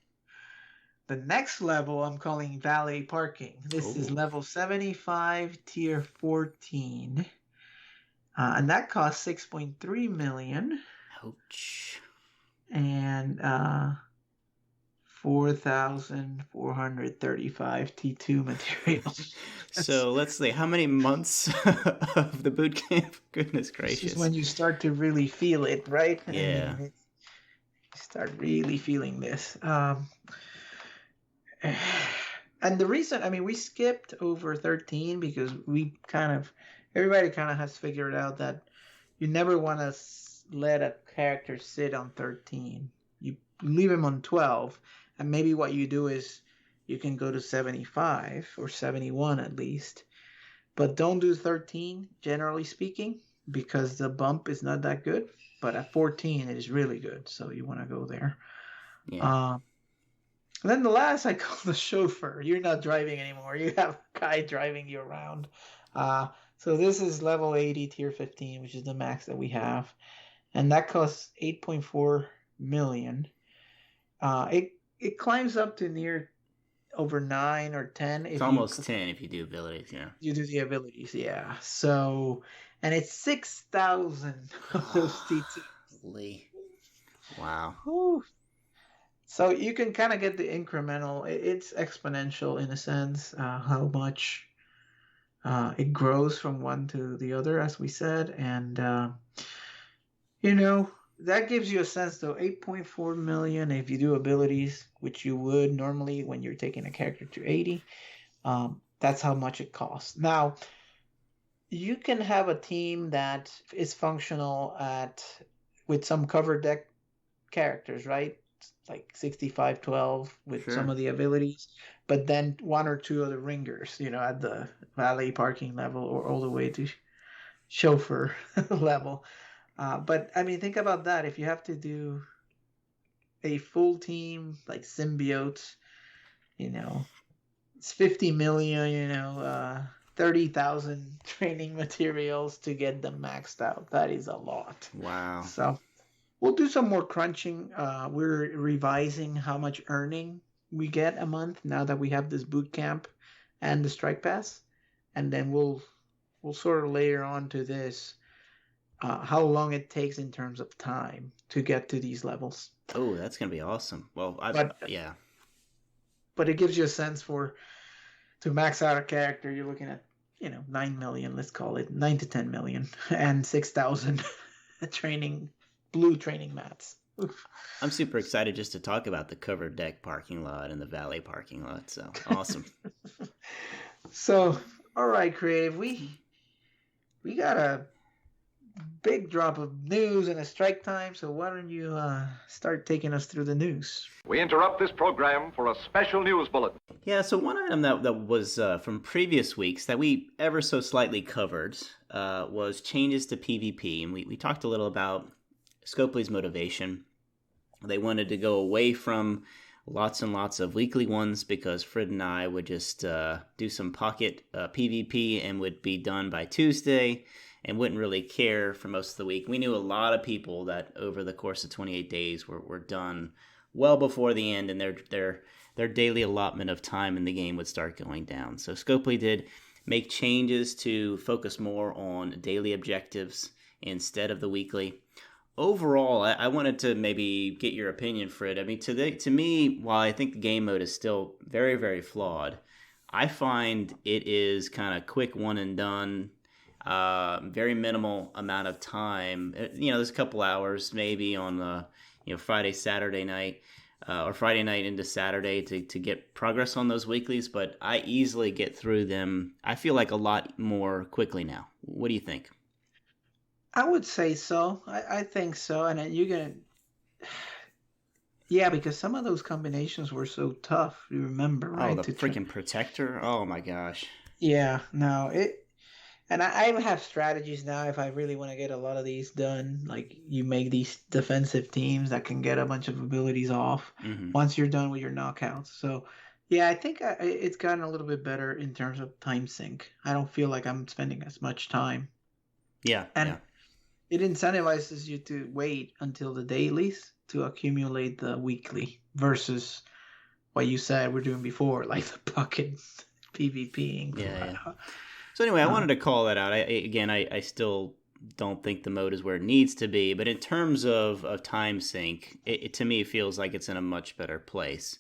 the next level I'm calling valet parking. This is level 75, tier 14. And that costs 6.3 million. Ouch. And 4,435 T2 materials. So let's see, how many months of the boot camp? Goodness gracious. This is when you start to really feel it, right? Yeah. I mean, you start really feeling this. And the reason, I mean, we skipped over 13 because everybody kind of has figured out that you never want to let a character sit on 13. You leave him on 12, and maybe what you do is you can go to 75 or 71 at least, but don't do 13, generally speaking, because the bump is not that good. But at 14, it is really good, so you want to go there. Yeah. Then the last I call the chauffeur. You're not driving anymore. You have a guy driving you around. So this is level 80, tier 15, which is the max that we have. And that costs 8.4 million. It climbs up to near over 9 or 10. It's almost 10 if you do abilities, yeah. You do the abilities, yeah. So, and it's 6,000 of those T2s. Wow. Whew. So you can kind of get the incremental. It's exponential in a sense, how much it grows from one to the other, as we said. And, that gives you a sense, though, 8.4 million if you do abilities, which you would normally when you're taking a character to 80. That's how much it costs. Now, you can have a team that is functional with some cover deck characters, right? Like 65-12 with some of the abilities, but then 1 or 2 of the ringers, at the valet parking level or all the way to chauffeur level. But I mean, think about that. If you have to do a full team like symbiotes, you know, it's 50 million, 30,000 training materials to get them maxed out. That is a lot. Wow. So we'll do some more crunching. We're revising how much earning we get a month now that we have this boot camp and the strike pass, and then we'll sort of layer on to this how long it takes in terms of time to get to these levels. Oh, that's gonna be awesome. Well, yeah. But it gives you a sense for to max out a character. You're looking at 9 million, let's call it 9 to 10 million, and 6,000 blue training mats. Oof. I'm super excited just to talk about the covered deck parking lot and the valet parking lot. So awesome. So, all right, Creative, we got a big drop of news and a strike time. So why don't you start taking us through the news? We interrupt this program for a special news bulletin. Yeah, so one item that was from previous weeks that we ever so slightly covered was changes to PvP. And we talked a little about Scopely's motivation. They wanted to go away from lots and lots of weekly ones because Frid and I would just do some pocket PvP and would be done by Tuesday and wouldn't really care for most of the week. We knew a lot of people that over the course of 28 days were done well before the end, and their daily allotment of time in the game would start going down. So Scopely did make changes to focus more on daily objectives instead of the weekly. Overall, I wanted to maybe get your opinion, Frid. I mean, to me, while I think the game mode is still very, very flawed, I find it is kind of quick one and done, very minimal amount of time. There's a couple hours maybe on the Friday, Saturday night, or Friday night into Saturday to get progress on those weeklies, but I easily get through them, I feel like, a lot more quickly now. What do you think? I would say so. I think so. And you're going to... Yeah, because some of those combinations were so tough. You remember, right? Oh, the freaking protector. Oh, my gosh. Yeah, no. And I have strategies now if I really want to get a lot of these done. Like, you make these defensive teams that can get a bunch of abilities off once you're done with your knockouts. So, yeah, I think it's gotten a little bit better in terms of time sync. I don't feel like I'm spending as much time. Yeah, and it incentivizes you to wait until the dailies to accumulate the weekly versus what you said we're doing before, like the bucket PvPing. Yeah. So anyway, I wanted to call that out. I still don't think the mode is where it needs to be, but in terms of time sync, it to me feels like it's in a much better place.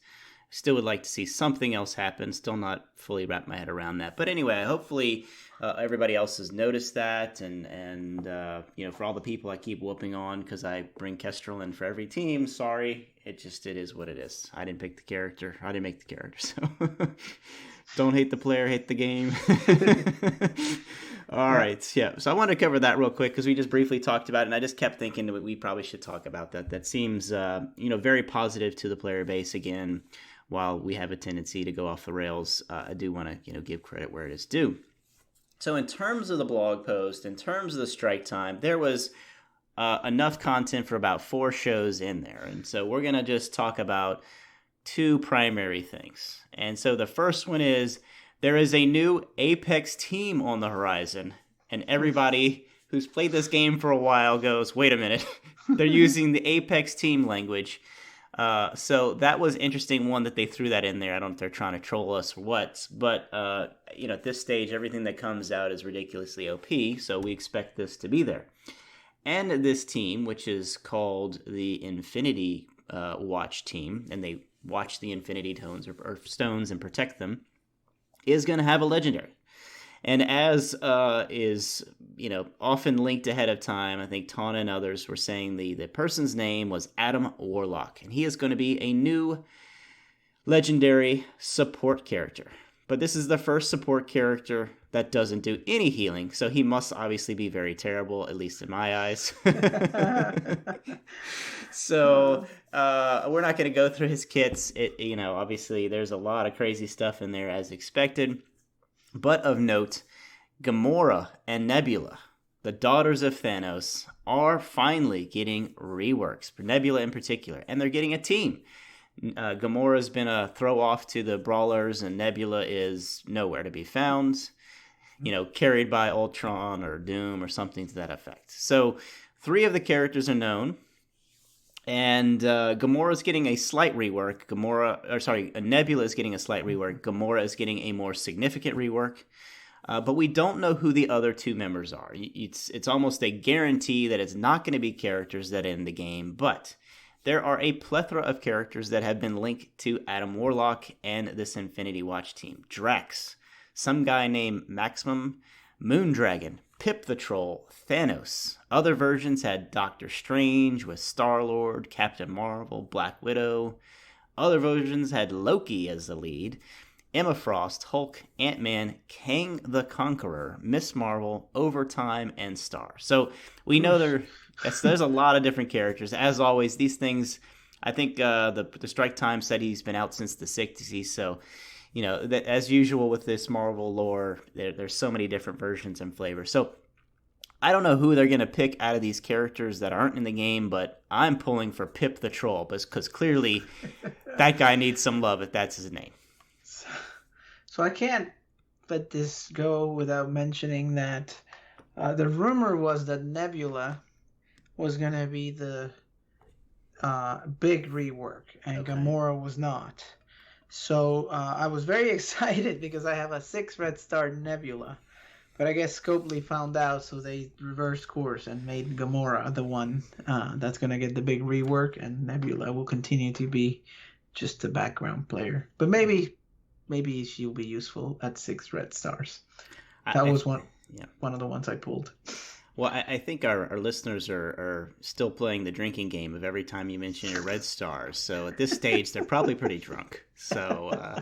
Still would like to see something else happen. Still not fully wrapped my head around that. But anyway, hopefully everybody else has noticed that. And for all the people I keep whooping on because I bring Kestrel in for every team, sorry. It is what it is. I didn't pick the character. I didn't make the character. So don't hate the player, hate the game. All right. Yeah. So I wanted to cover that real quick because we just briefly talked about it. And I just kept thinking that we probably should talk about that. That seems, very positive to the player base again. While we have a tendency to go off the rails, I do want to, give credit where it is due. So in terms of the blog post, in terms of the strike time, there was enough content for about 4 shows in there. And so we're going to just talk about 2 primary things. And so the first one is there is a new Apex team on the horizon. And everybody who's played this game for a while goes, wait a minute, they're using the Apex team language. So that was interesting, one, that they threw that in there. I don't know if they're trying to troll us or what, but, at this stage, everything that comes out is ridiculously OP, so we expect this to be there. And this team, which is called the Infinity Watch team, and they watch the Infinity Stones and protect them, is going to have a legendary. And as is, often linked ahead of time, I think Tana and others were saying the person's name was Adam Warlock, and he is going to be a new legendary support character. But this is the first support character that doesn't do any healing, so he must obviously be very terrible, at least in my eyes. So we're not going to go through his kits. Obviously there's a lot of crazy stuff in there as expected. But of note, Gamora and Nebula the daughters of Thanos are finally getting reworks, for Nebula in particular, and they're getting a team. Gamora's been a throw off to the Brawlers, and Nebula is nowhere to be found, carried by Ultron or Doom or something to that effect. So 3 of the characters are known, and Gamora's getting a slight rework. Nebula is getting a slight rework. Gamora is getting a more significant rework. But we don't know who the other 2 members are. It's almost a guarantee that it's not going to be characters that end the game, but there are a plethora of characters that have been linked to Adam Warlock and this Infinity Watch team. Drax, some guy named Maximum, Moondragon, Pip the Troll, Thanos. Other versions had Doctor Strange with Star-Lord, Captain Marvel, Black Widow. Other versions had Loki as the lead, Emma Frost, Hulk, Ant-Man, Kang the Conqueror, Miss Marvel, Overtime, and Star. So we know there's a lot of different characters. As always, these things, I think the Strike Time said he's been out since the 60s. So, as usual with this Marvel lore, there's so many different versions and flavors. So I don't know who they're going to pick out of these characters that aren't in the game, but I'm pulling for Pip the Troll because clearly that guy needs some love if that's his name. So I can't let this go without mentioning that the rumor was that Nebula was going to be the big rework, and Gamora was not. So I was very excited because I have a 6 red star Nebula. But I guess Scopely found out, so they reversed course and made Gamora the one that's going to get the big rework, and Nebula will continue to be just a background player. But maybe she'll be useful at 6 red stars. That was one of the ones I pulled. Well, I think our listeners are still playing the drinking game of every time you mention your red stars. So at this stage, they're probably pretty drunk. So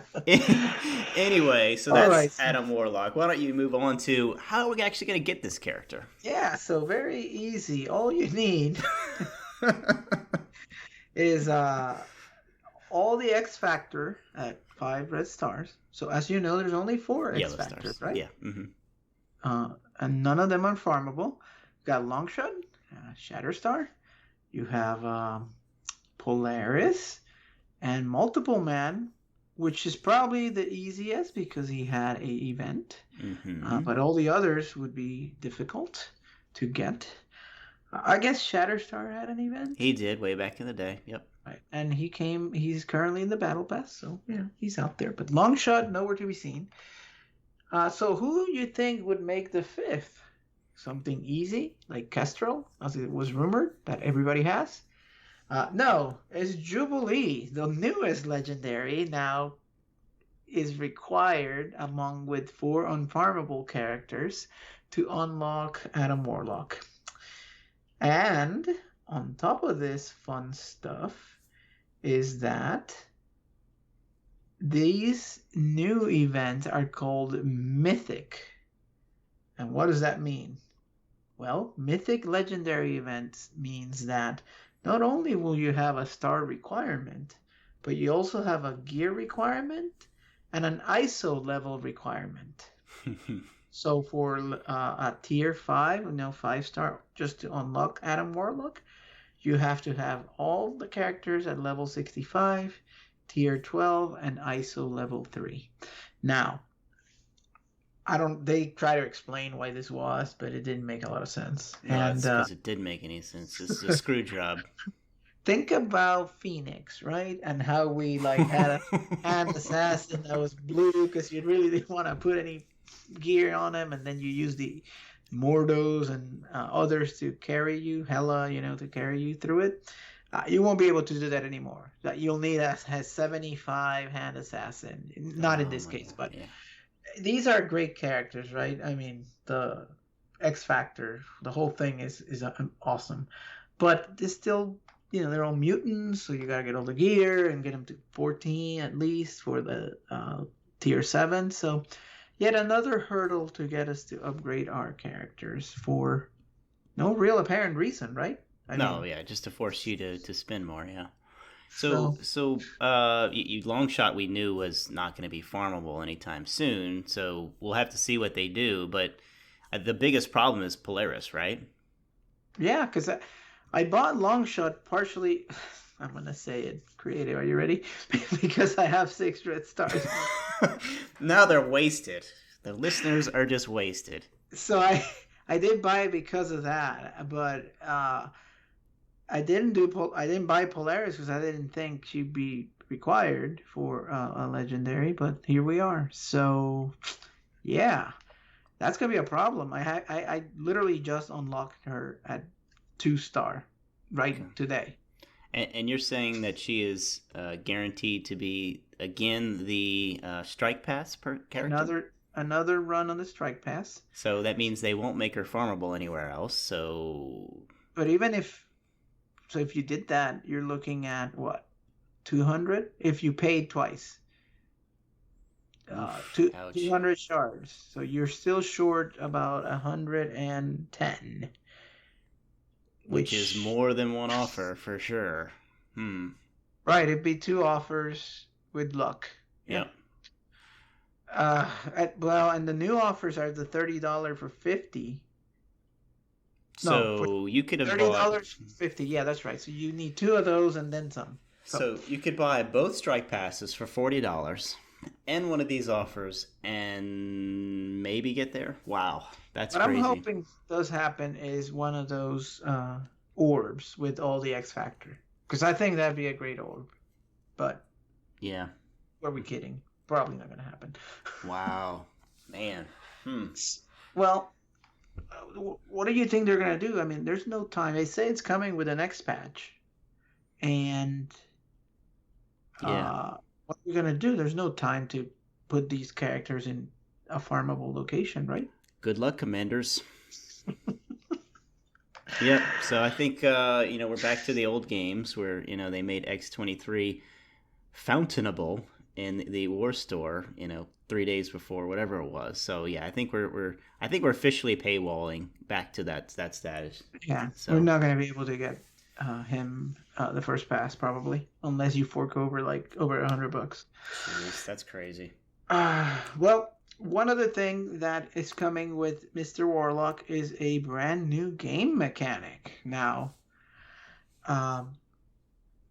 anyway, so that's right. Adam Warlock. Why don't you move on to how are we actually going to get this character? Yeah, so very easy. All you need is all the X Factor at 5 red stars. So as you know, there's only 4 X Factors, right? Yeah. Mm-hmm. And none of them are farmable. You got Longshot, Shatterstar. You have Polaris and Multiple Man, which is probably the easiest because he had an event. Mm-hmm. But all the others would be difficult to get. I guess Shatterstar had an event. He did way back in the day. Yep. Right. And he's currently in the Battle Pass, so he's out there. But Longshot, nowhere to be seen. So who you think would make the 5th? Something easy, like Kestrel, as it was rumored that everybody has? No, it's Jubilee, the newest legendary, now is required among with 4 unfarmable characters to unlock Adam Warlock. And on top of this fun stuff is that these new events are called Mythic. And what does that mean? Well, Mythic Legendary events means that not only will you have a star requirement, but you also have a gear requirement and an ISO level requirement. So for a tier 5, 5-star, just to unlock Adam Warlock, you have to have all the characters at level 65, tier 12, and ISO level 3. Now, they try to explain why this was, but it didn't make a lot of sense. No, because it didn't make any sense. It's a screw job. Think about Phoenix, right? And how we had an assassin that was blue because you really didn't want to put any gear on him, and then you use the Mordos and others to carry you, Hela, to carry you through it. You won't be able to do that anymore. You'll need a 75 hand assassin. Not in this case, but these are great characters, right? I mean, the X Factor, the whole thing is awesome. But they're still, they're all mutants, so you gotta get all the gear and get them to 14 at least for the tier 7. So yet another hurdle to get us to upgrade our characters for no real apparent reason, right? Just to force you to spend more, yeah. So Longshot we knew was not going to be farmable anytime soon, so we'll have to see what they do. But The biggest problem is Polaris, right? Yeah, because I bought Longshot partially. I'm gonna say it creative. Are you ready? Because I have 6 red stars. Now they're wasted. The listeners are just wasted. So I did buy it because of that, but I didn't buy Polaris because I didn't think she'd be required for a legendary. But here we are. So yeah, that's gonna be a problem. I literally just unlocked her at 2-star today. And you're saying that she is guaranteed to be again the strike pass per character. Another run on the strike pass. So that means they won't make her farmable anywhere else. So, but even if you did that, you're looking at what, 200 if you paid twice. 200 shards. So you're still short about 110. Which is more than one offer for sure. Right, it'd be 2 offers with luck. Yep. Well, and the new offers are the $30 for 50. So you could have $30 for 50. Yeah, that's right. So you need 2 of those and then some. So you could buy both strike passes for $40 and one of these offers and maybe get there. Wow, that's crazy. What I'm hoping does happen is one of those orbs with all the X Factor, because I think that'd be a great orb. But yeah, are we kidding? Probably not going to happen. Wow, man. Well, what do you think they're going to do? I mean, there's no time. They say it's coming with the next patch, and what are you going to do? There's no time to put these characters in a farmable location, right? Good luck, Commanders. Yep. So I think we're back to the old games where they made E63 fountainable in the War Store 3 days before, whatever it was. So yeah, I think we're officially paywalling back to that status. Yeah. So we're not going to be able to get him the first pass probably, unless you fork over over $100. Jeez, that's crazy. Well, one other thing that is coming with Mr. Warlock is a brand new game mechanic now.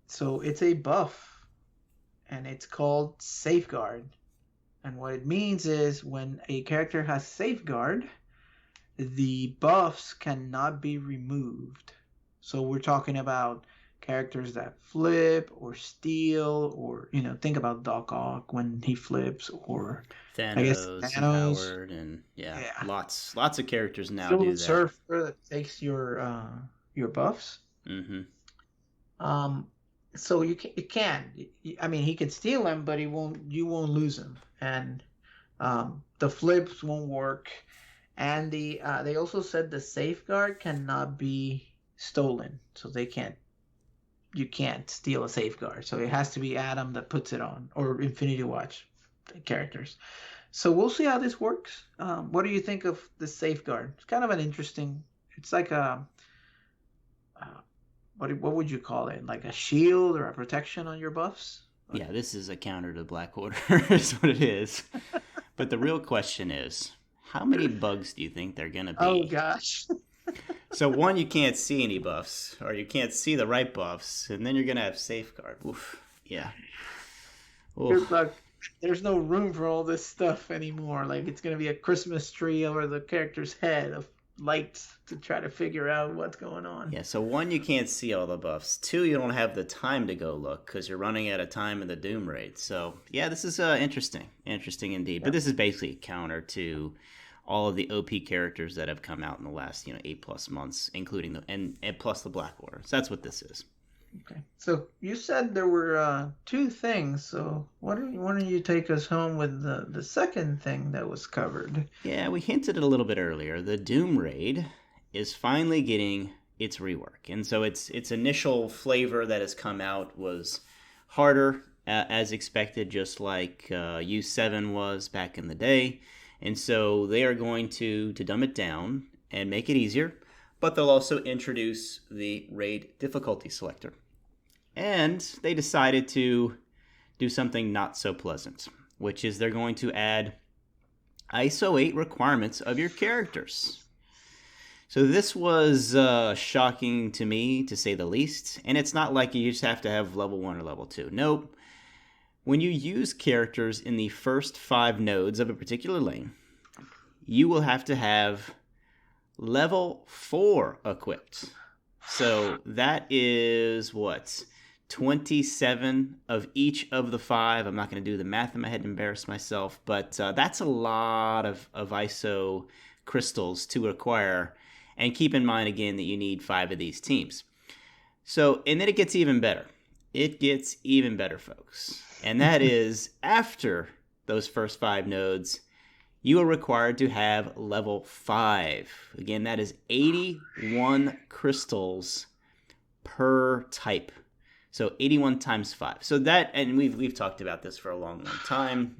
So it's a buff, and it's called Safeguard. And what it means is when a character has Safeguard, the buffs cannot be removed. So we're talking about characters that flip or steal, or think about Doc Ock when he flips, or Thanos. Empowered, and lots of characters now do that. Surfer that takes your buffs. Mm-hmm. So you can. I mean, he can steal them, but you won't lose them, and the flips won't work. And they also said the Safeguard cannot be stolen, so you can't steal a Safeguard. So it has to be Adam that puts it on, or Infinity Watch characters. So we'll see how this works. What do you think of the Safeguard? It's kind of an interesting. It's like a what would you call it? Like a shield or a protection on your buffs? Yeah, this is a counter to Black Order, is what it is. But the real question is, how many bugs do you think they're gonna be? Oh gosh. So one, you can't see any buffs, or you can't see the right buffs, and then you're gonna have Safeguard. Oof. Yeah. Oof. Good luck. There's no room for all this stuff anymore. Like, it's gonna be a Christmas tree over the character's head of lights to try to figure out what's going on. Yeah. So one, you can't see all the buffs. 2, you don't have the time to go look because you're running out of time in the Doom raid. So yeah, this is interesting indeed. Yep. But this is basically a counter to all of the OP characters that have come out in the last 8+ months, including and plus the Black Order. So that's what this is. Okay. So you said there were 2 things. So why don't you take us home with the second thing that was covered? Yeah, we hinted it a little bit earlier. The Doom raid is finally getting its rework, and so its initial flavor that has come out was harder as expected, just like U7 was back in the day. And so they are going to dumb it down and make it easier, but they'll also introduce the raid difficulty selector. And they decided to do something not so pleasant, which is they're going to add ISO 8 requirements of your characters. So this was shocking to me, to say the least. And it's not like you just have to have level 1 or level 2. Nope. When you use characters in the first 5 nodes of a particular lane, you will have to have level 4 equipped. So that is what? 27 of each of the 5. I'm not going to do the math in my head and embarrass myself, but that's a lot of ISO crystals to acquire. And keep in mind, again, that you need 5 of these teams. So, and then it gets even better. It gets even better, folks. And that is, after those first 5 nodes, you are required to have level 5. Again, that is 81 crystals per type. So 81 times 5. So that, and we've talked about this for a long, long time.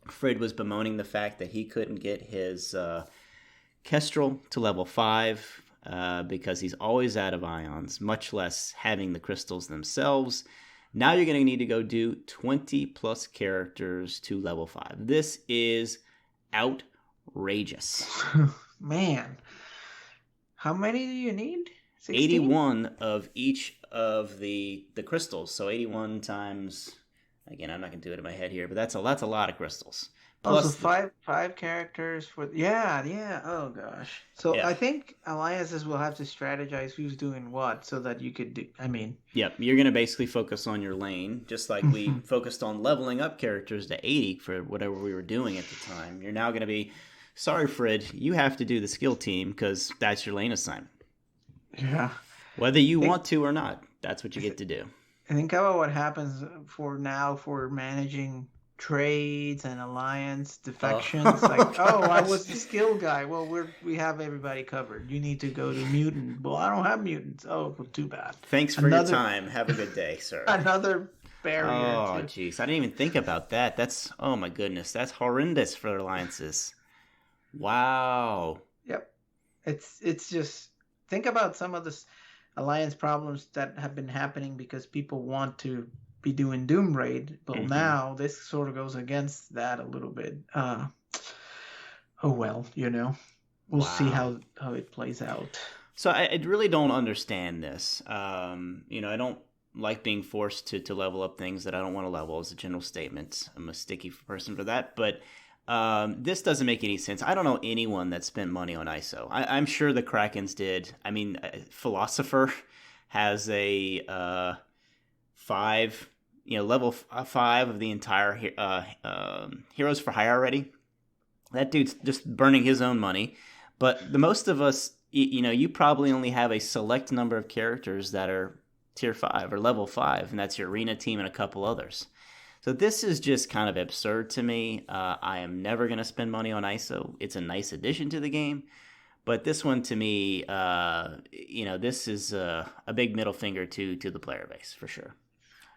Frid was bemoaning the fact that he couldn't get his Kestrel to level 5 because he's always out of ions, much less having the crystals themselves. Now you're going to need to go do 20 plus characters to level 5. This is outrageous. Man, how many do you need? 16? 81 of each of the crystals. So 81 times, again, I'm not going to do it in my head here, but that's a lot of crystals. Plus five characters for yeah. Oh gosh. So yeah. I think alliances will have to strategize who's doing what so that you could do. I mean. Yep, you're going to basically focus on your lane, just like we focused on leveling up characters to 80 for whatever we were doing at the time. You're now going to be, sorry, Frid, you have to do the skill team because that's your lane assignment. Yeah. Whether you want to or not, that's what you get to do. Think about what happens for managing trades and alliance defections. I was the skill guy. Well, we have everybody covered. You need to go to mutant. Well, I don't have mutants. Oh, well, too bad. Thanks for your time. Have a good day, sir. Another barrier. Oh, jeez. I didn't even think about that. That's, oh my goodness. That's horrendous for alliances. Wow. Yep. It's just, think about some of the alliance problems that have been happening because people want to be doing Doom Raid, but now this sort of goes against that a little bit. Oh well, we'll see how it plays out. So I really don't understand this. I don't like being forced to level up things that I don't want to level as a general statement. I'm a sticky person for that, but this doesn't make any sense. I don't know anyone that spent money on ISO. I'm sure the Krakens did. I mean, Philosopher has a 5, level 5 of the entire Heroes for Hire already. That dude's just burning his own money. But the most of us, you probably only have a select number of characters that are tier 5 or level 5, and that's your arena team and a couple others. So this is just kind of absurd to me. I am never going to spend money on ISO. It's a nice addition to the game. But this one, to me, this is a big middle finger to the player base, for sure.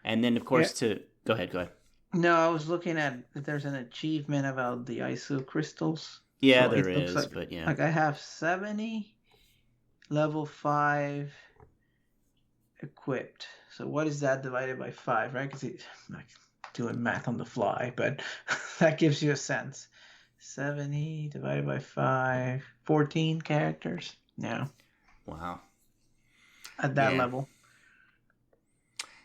And then, of course, Go ahead. No, I was looking at if there's an achievement about the ISO crystals. Yeah, so there is, but yeah. Like I have 70 level 5 equipped. So what is that divided by 5, right? Because I'm not doing math on the fly, but that gives you a sense. 70 divided by 5, 14 characters. Yeah. Wow. At that level.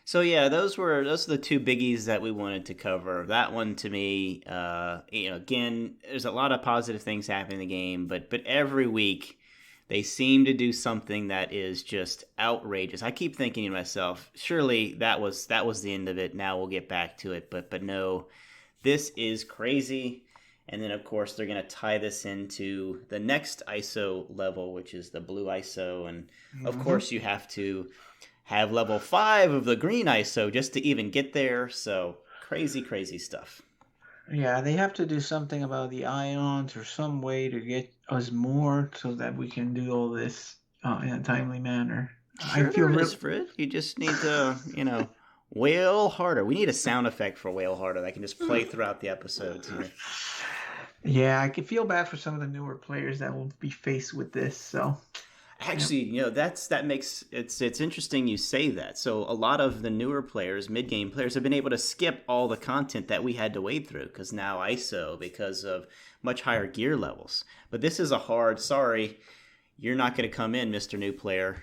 So yeah, those are the 2 biggies that we wanted to cover. That one, to me, again, there's a lot of positive things happening in the game, but every week they seem to do something that is just outrageous. I keep thinking to myself, surely that was the end of it. Now we'll get back to it, but no, this is crazy. And then, of course, they're going to tie this into the next ISO level, which is the blue ISO. And, of course, you have to have level 5 of the green ISO just to even get there. So, crazy stuff. Yeah, they have to do something about the ions or some way to get us more so that we can do all this in a timely manner. Sure, I feel Frid. You just need to, wail harder. We need a sound effect for wail harder that can just play throughout the episodes. Yeah, I can feel bad for some of the newer players that will be faced with this. So, Actually, that makes it's interesting you say that. So a lot of the newer players, mid-game players, have been able to skip all the content that we had to wade through because now ISO because of much higher gear levels. But this is a hard. Sorry, you're not going to come in, Mr. New Player.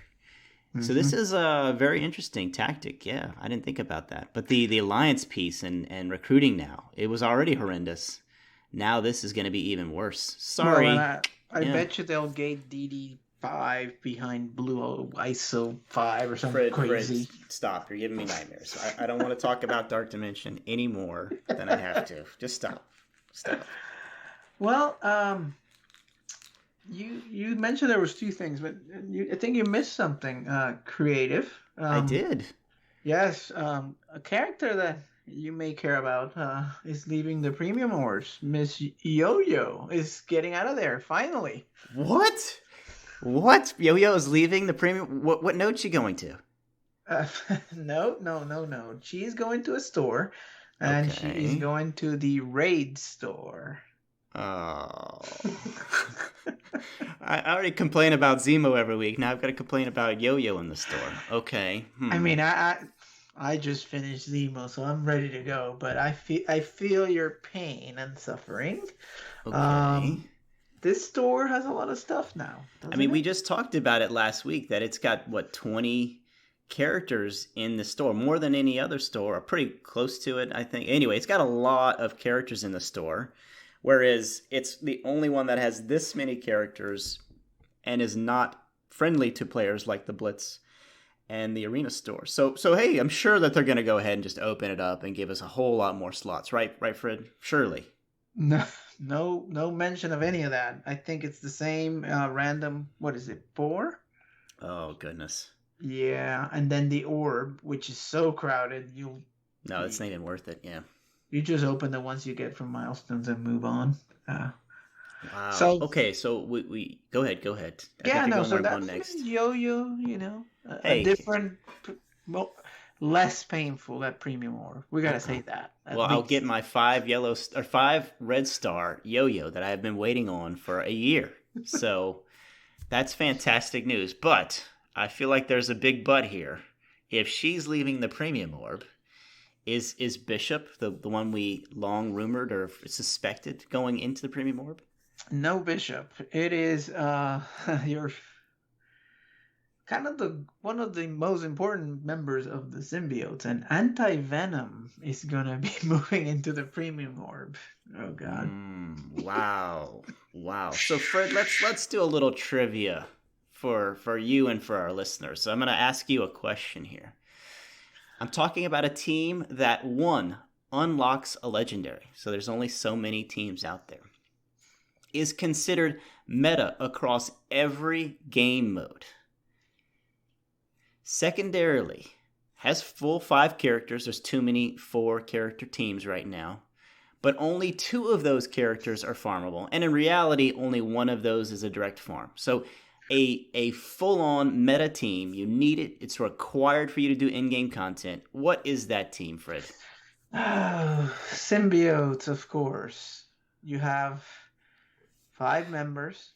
So this is a very interesting tactic. Yeah, I didn't think about that. But the alliance piece and recruiting now, it was already horrendous. Now this is going to be even worse. Sorry. Well, and I bet you they'll gate DD5 behind Blue ISO 5 or something crazy. Frid, stop. You're giving me nightmares. I don't want to talk about Dark Dimension any more than I have to. Just stop. Well, you mentioned there was two things, but I think you missed something. Creative. I did. Yes, a character that you may care about is leaving the premium wars. Miss Yo-Yo is getting out of there finally. What? Yo-Yo is leaving the premium. What note's she going to? No. She's going to a store, and she is going to the Raid store. Oh. I already complain about Zemo every week. Now I've got to complain about Yo-Yo in the store. Okay. I mean, I just finished Zemo, so I'm ready to go. But I feel your pain and suffering. Okay. This store has a lot of stuff now. I mean, we just talked about it last week that it's got 20 characters in the store, more than any other store, or pretty close to it, I think. Anyway, it's got a lot of characters in the store. Whereas it's the only one that has this many characters and is not friendly to players like the Blitz and the Arena store. So hey, I'm sure that they're going to go ahead and just open it up and give us a whole lot more slots, right, Frid? Surely. No mention of any of that. I think it's the same random. What is it? 4? Oh goodness. Yeah, and then the orb, which is so crowded, No, it's not even worth it. Yeah. You just open the ones you get from milestones and move on. Wow. So we go ahead. So that's next. Yo-Yo. A different, less painful that premium orb. We gotta say that. I'll get my 5 red star Yo-Yo that I have been waiting on for a year. So that's fantastic news. But I feel like there's a big but here. If she's leaving the premium orb. Is Bishop the one we long rumored or suspected going into the premium orb? No Bishop. It is your kind of one of the most important members of the symbiotes, and Anti-Venom is gonna be moving into the premium orb. Oh God! Wow. So Fred, let's do a little trivia for you and for our listeners. So I'm gonna ask you a question here. I'm talking about a team that, 1, unlocks a legendary, so there's only so many teams out there, is considered meta across every game mode. Secondarily, has full 5 characters, there's too many 4-character teams right now, but only 2 of those characters are farmable, and in reality, only 1 of those is a direct farm. So a full-on meta team, you need it. It's required for you to do in-game content. What is that team, Fred? Symbiotes, of course. You have 5 members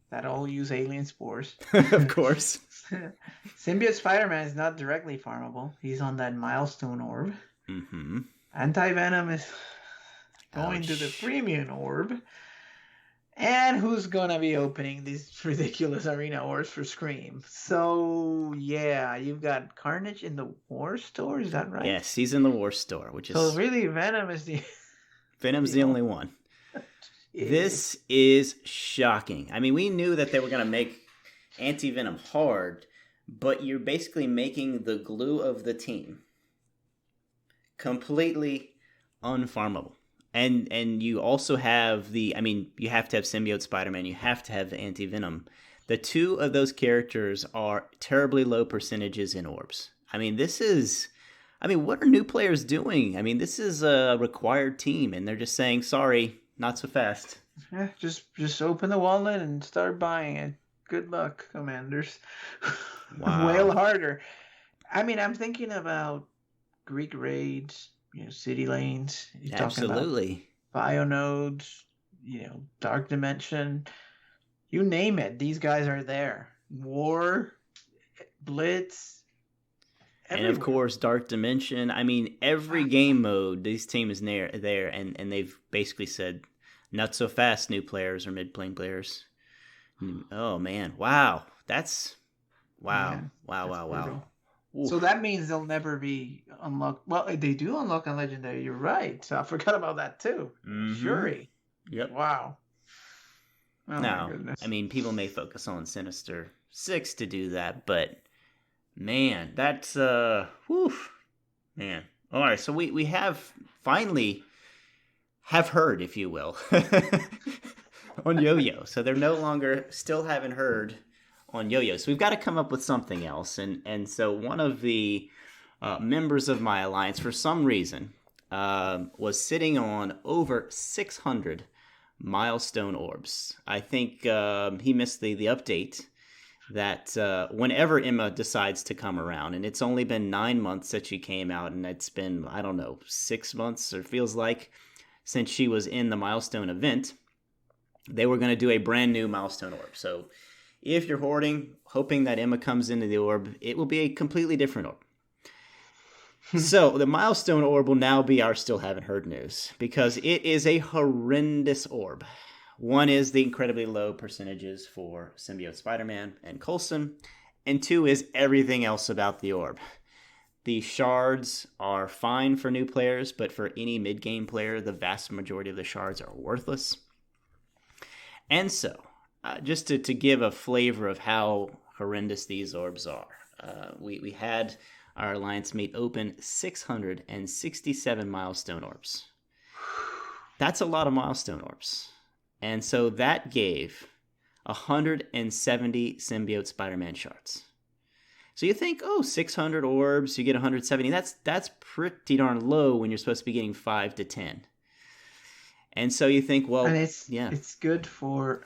that all use alien spores. Of course. Symbiote Spider-Man is not directly farmable. He's on that milestone orb. Mm-hmm. Anti-Venom is going to the premium orb. And who's gonna be opening these ridiculous arena orbs for Scream? So yeah, you've got Carnage in the War Store. Is that right? Yes, he's in the War Store, which is so really Venom's the only one. This is shocking. I mean, we knew that they were gonna make Anti-Venom hard, but you're basically making the glue of the team completely unfarmable. And you also have you have to have Symbiote Spider-Man, you have to have Anti-Venom. The 2 of those characters are terribly low percentages in orbs. What are new players doing? I mean, this is a required team, and they're just saying, sorry, not so fast. Yeah, just open the wallet and start buying it. Good luck, Commanders. Wow. Wail harder. I mean, I'm thinking about Greek raids, city lanes. You're Absolutely. Bio nodes, Dark Dimension. You name it. These guys are there. War, Blitz, And of everywhere. course, Dark Dimension. I mean, every game mode, this team is there, and they've basically said, not so fast, new players or mid-plane players. Oh, man. Wow. That's, wow. Man, Wow, that's wow, brutal. wow. Oof. So that means they'll never be unlocked. Well, they do unlock on Legendary. You're right. So I forgot about that too. Shuri. Yep. Wow. Oh Now, my goodness. I mean, people may focus on Sinister 6 to do that, but man, that's whew, man. All right, so we have finally have heard, if you will, on Yo-Yo. So they're no longer still haven't heard on Yo-Yo. So we've got to come up with something else. And so one of the members of my alliance, for some reason, was sitting on over 600 milestone orbs. I think he missed the update that whenever Emma decides to come around, and it's only been 9 months since she came out, and it's been, I don't know, 6 months, or feels like, since she was in the milestone event, they were going to do a brand new milestone orb. So if you're hoarding, hoping that Emma comes into the orb, it will be a completely different orb. So the milestone orb will now be our still haven't heard news, because it is a horrendous orb. One is the incredibly low percentages for Symbiote Spider-Man and Coulson, and two is everything else about the orb. The shards are fine for new players, but for any mid-game player, the vast majority of the shards are worthless. And so, just to give a flavor of how horrendous these orbs are, we had our alliance mate open 667 milestone orbs. That's a lot of milestone orbs. And so that gave 170 Symbiote Spider-Man shards. So you think, 600 orbs, you get 170. That's pretty darn low when you're supposed to be getting 5 to 10. And so you think, well, and it's good for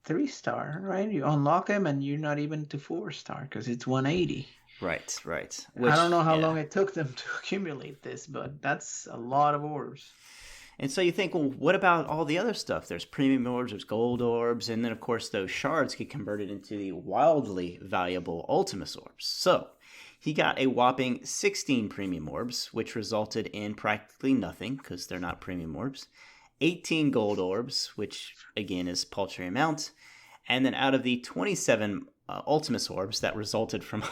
3-star, right? You unlock them and you're not even to 4-star because it's 180. Right. Which, I don't know how long it took them to accumulate this, but that's a lot of orbs. And so you think, well, what about all the other stuff? There's premium orbs, there's gold orbs, and then, of course, those shards get converted into the wildly valuable Ultimus orbs. So he got a whopping 16 premium orbs, which resulted in practically nothing because they're not premium orbs. 18 gold orbs, which, again, is paltry amount. And then out of the 27 Ultimus orbs that resulted from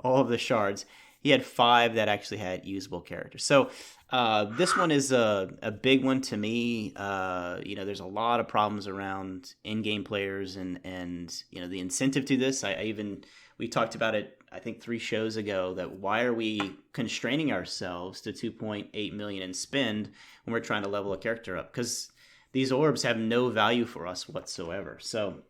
all of the shards, he had 5 that actually had usable characters. So this one is a big one to me. There's a lot of problems around in-game players and the incentive to this. We talked about it, I think 3 shows ago, that why are we constraining ourselves to 2.8 million in spend when we're trying to level a character up? Because these orbs have no value for us whatsoever. So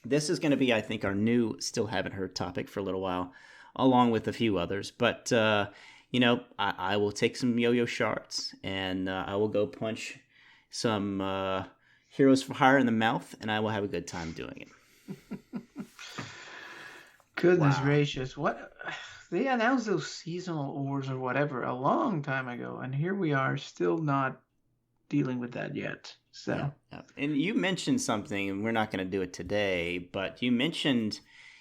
this is going to be, I think, our new still haven't heard topic for a little while, along with a few others. But, I will take some yo-yo shards, and I will go punch some heroes for hire in the mouth, and I will have a good time doing it. Goodness gracious. What? They announced those seasonal orbs or whatever a long time ago, and here we are still not dealing with that yet. So, yeah. And you mentioned something, and we're not going to do it today, but you mentioned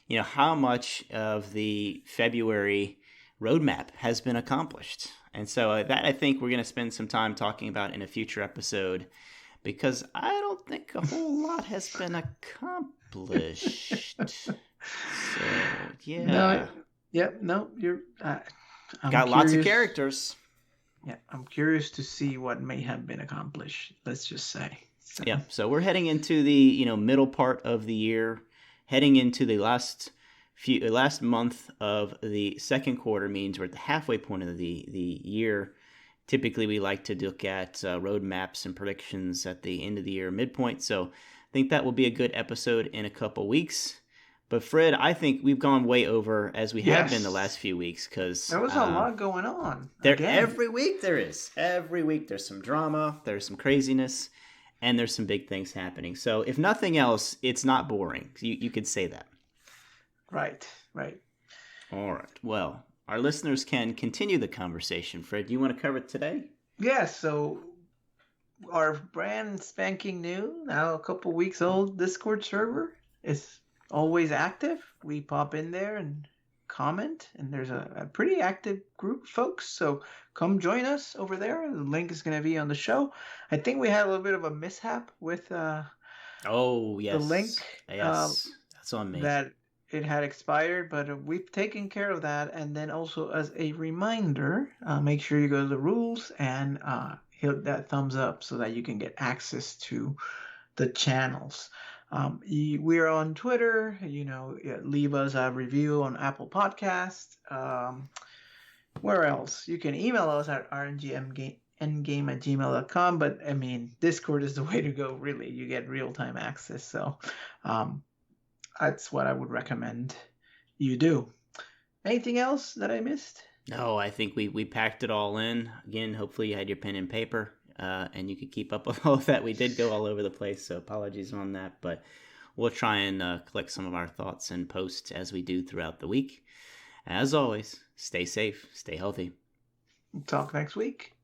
how much of the February roadmap has been accomplished. And so that I think we're going to spend some time talking about in a future episode, because I don't think a whole lot has been accomplished. So, yeah. You're... Got lots of characters. Yeah, I'm curious to see what may have been accomplished, let's just say. So. Yeah, so we're heading into the middle part of the year, heading into the last month of the second quarter, means we're at the halfway point of the year. Typically, we like to look at roadmaps and predictions at the end of the year midpoint, so I think that will be a good episode in a couple weeks. But Fred, I think we've gone way over, as we have been the last few weeks, because there was a lot going on. Every week there is. Every week there's some drama, there's some craziness, and there's some big things happening. So if nothing else, it's not boring. You could say that. Right. All right. Well, our listeners can continue the conversation. Fred, do you want to cover it today? Yeah, so our brand spanking new, now a couple weeks old Discord server is always active. We pop in there and comment, and there's a pretty active group of folks. So come join us over there. The link is going to be on the show. I think we had a little bit of a mishap with Oh, the link yes, that's on me. that it had expired, but we've taken care of that. And then also as a reminder, make sure you go to the rules and hit that thumbs up so that you can get access to the channels. We're on Twitter. Leave us a review on Apple Podcast. Where else? You can email us at rngmgame@gmail.com. But I mean, Discord is the way to go. Really, you get real-time access. So that's what I would recommend you do. Anything else that I missed? No, I think we packed it all in. Again, hopefully you had your pen and paper and you could keep up with all of that. We did go all over the place, so apologies on that. But we'll try and collect some of our thoughts and post as we do throughout the week. As always, stay safe, stay healthy. Talk next week.